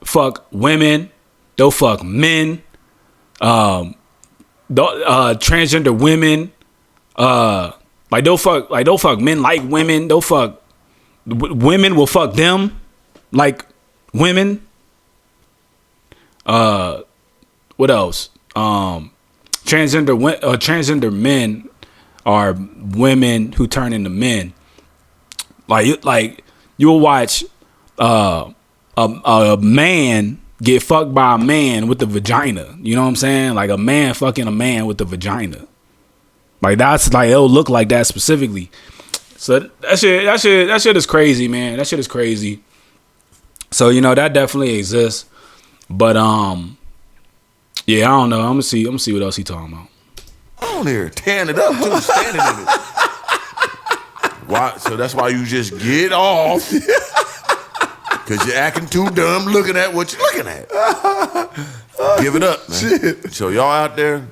Fuck women, they'll fuck men. Transgender women, they'll fuck men like women. They'll fuck women will fuck them like women. What else? Transgender men are women who turn into men. Like you'll watch a man get fucked by a man with a vagina. You know what I'm saying? Like a man fucking a man with a vagina. Like that's like it'll look like that specifically. So that shit is crazy, man. That shit is crazy. So you know that definitely exists. But yeah, I don't know. I'm gonna see what else he talking about. On here, tearing it up too, standing in it. Why? So that's why you just get off. Because you're acting too dumb looking at what you're looking at. Give it up, man. Shit. So y'all out there,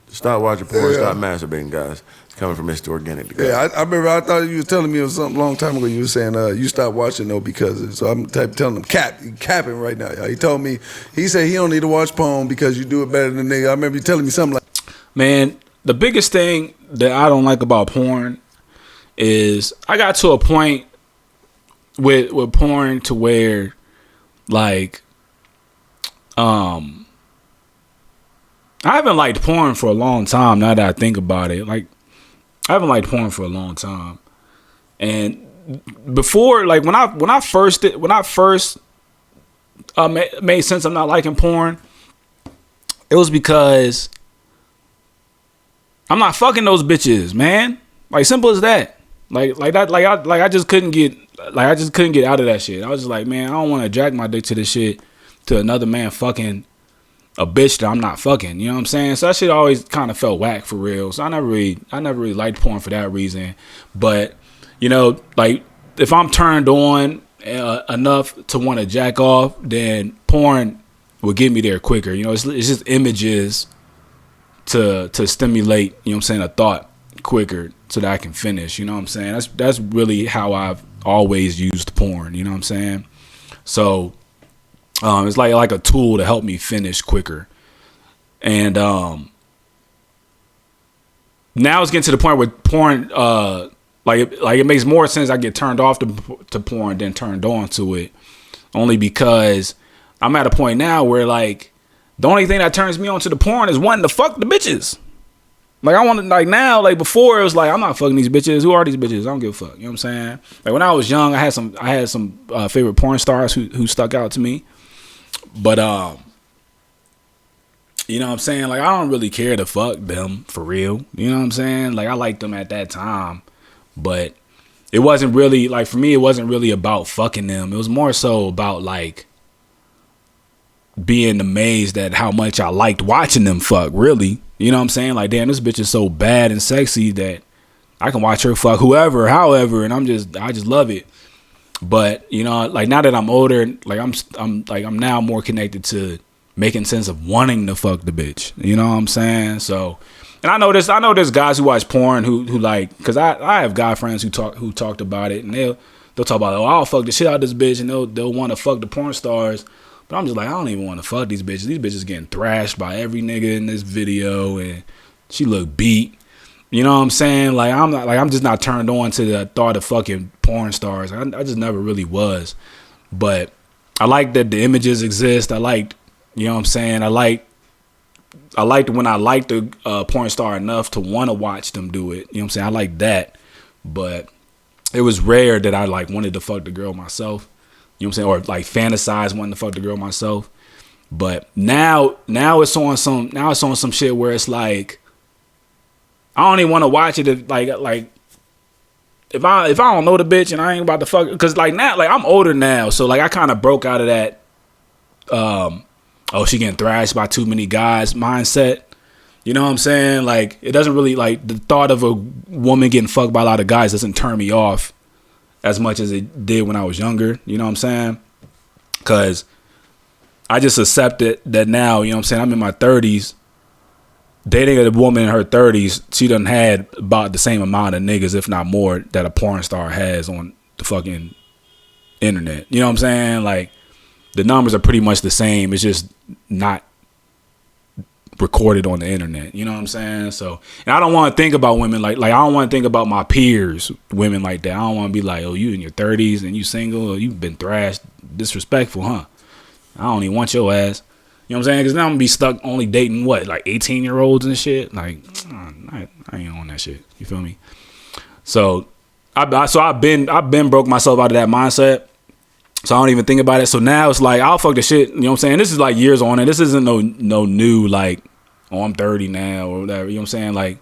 stop watching porn, stop masturbating, guys. It's coming from Mr. Organik. Yeah, I remember I thought you were telling me it was something a long time ago. You were saying you stopped watching though because so I'm telling him capping right now. He told me, he said he don't need to watch porn because you do it better than nigga. I remember you telling me something like, man, the biggest thing that I don't like about porn is I got to a point with porn to where like I haven't liked porn for a long time now that I think about it. Like I haven't liked porn for a long time. And before, like when I first made sense of not liking porn, it was because I'm not fucking those bitches, man. Like simple as that. I just couldn't get out of that shit. I was just like, man, I don't want to jack my dick to this shit to another man fucking a bitch that I'm not fucking. You know what I'm saying? So that shit always kind of felt whack for real. So I never really liked porn for that reason. But you know, like if I'm turned on enough to want to jack off, then porn will get me there quicker. You know, it's just images to stimulate, you know what I'm saying, a thought quicker so that I can finish. You know what I'm saying? That's really how I've always used porn. You know what I'm saying? So it's like a tool to help me finish quicker. And now it's getting to the point where porn, like it makes more sense I get turned off to porn than turned on to it. Only because I'm at a point now where like the only thing that turns me on to the porn is wanting to fuck the bitches. Like I want to, like now, like before it was like I'm not fucking these bitches. Who are these bitches? I don't give a fuck. You know what I'm saying? Like when I was young, I had some favorite porn stars who stuck out to me. But you know what I'm saying? Like I don't really care to fuck them for real. You know what I'm saying? Like I liked them at that time, but it wasn't really like for me. It wasn't really about fucking them. It was more so about like being amazed at how much I liked watching them fuck. Really. You know what I'm saying? Like, damn, this bitch is so bad and sexy that I can watch her fuck whoever, however, and I just love it. But, you know, like now that I'm older, like I'm now more connected to making sense of wanting to fuck the bitch. You know what I'm saying? So, and I know there's guys who watch porn who like, cause I have guy friends who talked about it, and they'll talk about, oh, I'll fuck the shit out of this bitch, and they'll want to fuck the porn stars. But I'm just like, I don't even want to fuck these bitches. These bitches getting thrashed by every nigga in this video, and she look beat. You know what I'm saying? Like I'm just not turned on to the thought of fucking porn stars. I just never really was. But I like that the images exist. I liked, you know what I'm saying? I liked when I liked the porn star enough to want to watch them do it. You know what I'm saying? I like that. But it was rare that I like wanted to fuck the girl myself. You know what I'm saying? Or like fantasize wanting to fuck the girl myself. But now it's on some shit where it's like I don't even want to watch it if like if I don't know the bitch and I ain't about to fuck, cause like now like I'm older now, so like I kind of broke out of that oh she getting thrashed by too many guys mindset. You know what I'm saying? Like it doesn't really, like the thought of a woman getting fucked by a lot of guys doesn't turn me off as much as it did when I was younger. You know what I'm saying? Cause I just accepted that now, you know what I'm saying? I'm in my 30s. Dating a woman in her 30s, she done had about the same amount of niggas, if not more, that a porn star has on the fucking internet. You know what I'm saying? Like, the numbers are pretty much the same. It's just not recorded on the internet. You know what I'm saying? So, and I don't want to think about women like I don't want to think about my peers, women like that. I don't want to be like, oh, you in your 30s and you single, or you've been thrashed, disrespectful, huh? I don't even want your ass. You know what I'm saying? Because now I'm going to be stuck only dating, what, like 18-year-olds and shit? Like, I ain't on that shit. You feel me? So, I've been broke myself out of that mindset. So, I don't even think about it. So, now it's like, I'll fuck the shit. You know what I'm saying? This is like years on, and this isn't no new, like, oh, I'm 30 now or whatever. You know what I'm saying? Like,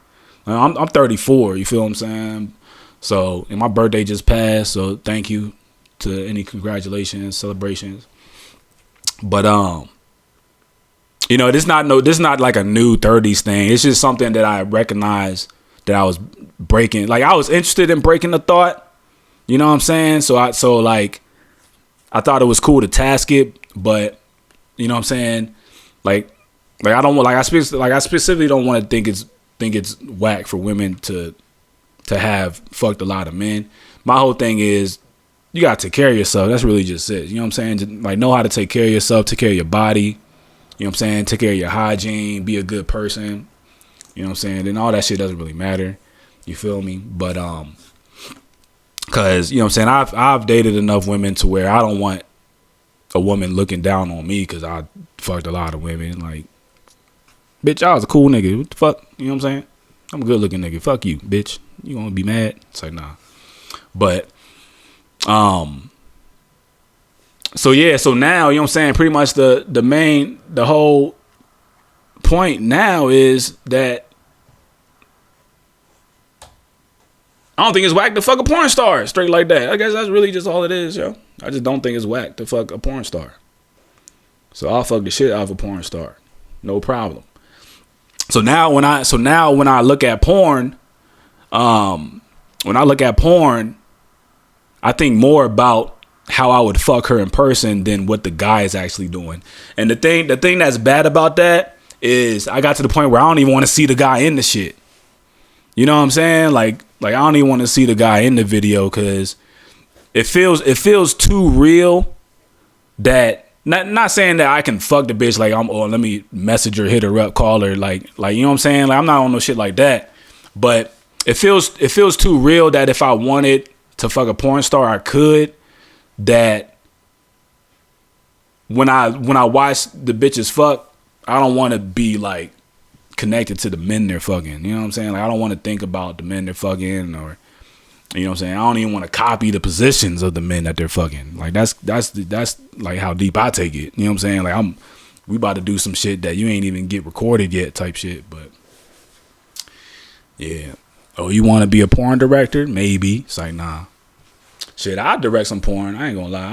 I'm 34. You feel what I'm saying? So, and my birthday just passed. So, thank you to any congratulations, celebrations. But, you know, this not like a new 30s thing. It's just something that I recognized that I was breaking. Like I was interested in breaking the thought. You know what I'm saying? So I thought it was cool to task it, but you know what I'm saying? Like I don't want, I specifically don't want to think it's whack for women to have fucked a lot of men. My whole thing is you gotta take care of yourself. That's really just it. You know what I'm saying? Just, like, know how to take care of yourself, take care of your body. You know what I'm saying? Take care of your hygiene, be a good person. You know what I'm saying? And all that shit doesn't really matter. You feel me? But cause you know what I'm saying, I've dated enough women to where I don't want a woman looking down on me cause I fucked a lot of women. Like, bitch, I was a cool nigga. What the fuck? You know what I'm saying? I'm a good looking nigga. Fuck you, bitch. You gonna be mad? It's like, nah. But so yeah, so now, you know what I'm saying, pretty much the whole point now is that I don't think it's whack to fuck a porn star straight like that. I guess that's really just all it is, yo. I just don't think it's whack to fuck a porn star. So I'll fuck the shit out of a porn star. No problem. So now when I look at porn, I think more about how I would fuck her in person than what the guy is actually doing. And the thing that's bad about that is I got to the point where I don't even want to see the guy in the shit. You know what I'm saying? Like I don't even want to see the guy in the video because it feels too real that not saying that I can fuck the bitch like let me message her, hit her up, call her, like you know what I'm saying? Like I'm not on no shit like that. But it feels too real that if I wanted to fuck a porn star, I could. That when I watch the bitches fuck, I don't want to be like connected to the men they're fucking. You know what I'm saying? Like I don't want to think about the men they're fucking, or you know what I'm saying? I don't even want to copy the positions of the men that they're fucking. Like that's like how deep I take it. You know what I'm saying? Like we about to do some shit that you ain't even get recorded yet type shit. But yeah. Oh, you want to be a porn director? Maybe. It's like, nah. Shit, I'd direct some porn. I ain't gonna lie.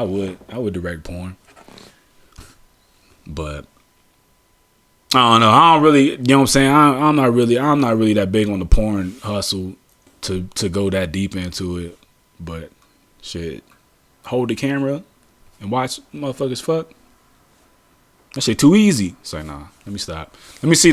I would direct porn. But I don't know. I don't really, you know what I'm saying? I'm not really that big on the porn hustle to go that deep into it. But shit, hold the camera and watch motherfuckers fuck. That shit too easy. It's like, nah, let me stop. Let me see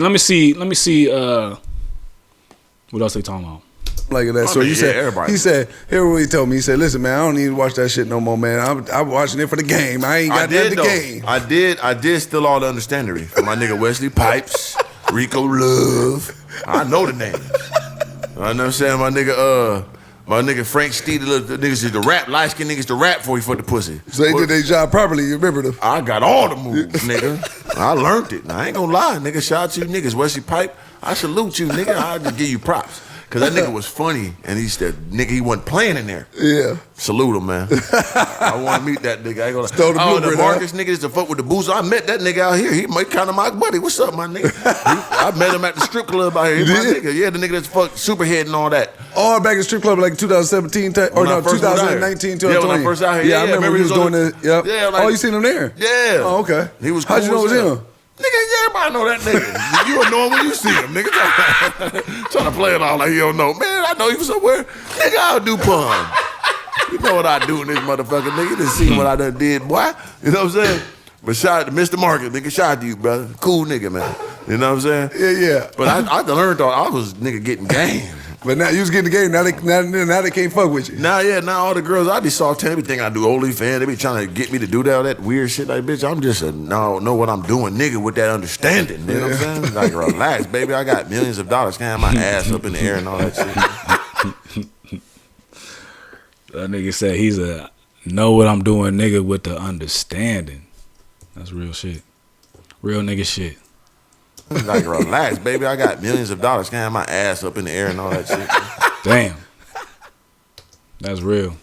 what else they talking about? Like that. So you said, everybody. He said, here what he told me. He said, listen, man, I don't need to watch that shit no more, man. I'm watching it for the game. I ain't got that the game. I did steal all the understandery from my nigga Wesley Pipes, Rico Love. I know the names. I know what I'm saying? My nigga Frank Steed, the niggas is the rap, light skinned niggas to rap before he fucked the pussy. So they did their job properly, you remember them? I got all the moves, nigga. I learned it. I ain't gonna lie, nigga. Shout out to you niggas. Wesley Pipe, I salute you, nigga. I just give you props. Cause that nigga was funny, and he wasn't playing in there. Yeah. Salute him, man. I want to meet that nigga. I ain't gonna Stole the blueprint, the Marcus nigga is to fuck with the boozer. I met that nigga out here. He kind of my buddy. What's up, my nigga? I met him at the strip club out here. He my nigga. Yeah, the nigga that's fucked Superhead and all that. Oh, back in the strip club like 2017 or no, 2019, 2020. Yeah, when I first out here. Yeah, I remember he was doing the. Yep. Yeah, like, oh, you seen him there? Yeah. Oh, okay. He was. How'd you know it was him? Nigga, everybody know that nigga. You will know him when you see him, nigga. Trying to play it all like you don't know. Man, I know you somewhere. Nigga, I'll do porn. You know what I do in this motherfucker, nigga. You done see what I done did, boy. You know what I'm saying? But shout out to Mr. Market, nigga. Shout out to you, brother. Cool nigga, man. You know what I'm saying? Yeah. But I learned I was nigga getting game. But now you was getting the game. Now they can't fuck with you. Now all the girls I be soft telling everything I do OnlyFans. They be trying to get me to do that weird shit. Like, bitch, I'm just know what I'm doing, nigga, with that understanding. You know what I'm saying? Like, relax, baby. I got millions of dollars. Can't have my ass up in the air and all that shit. That nigga said he's a know what I'm doing, nigga, with the understanding. That's real shit. Real nigga shit. Like, relax, baby. I got millions of dollars. Can't have my ass up in the air and all that shit. Damn. That's real.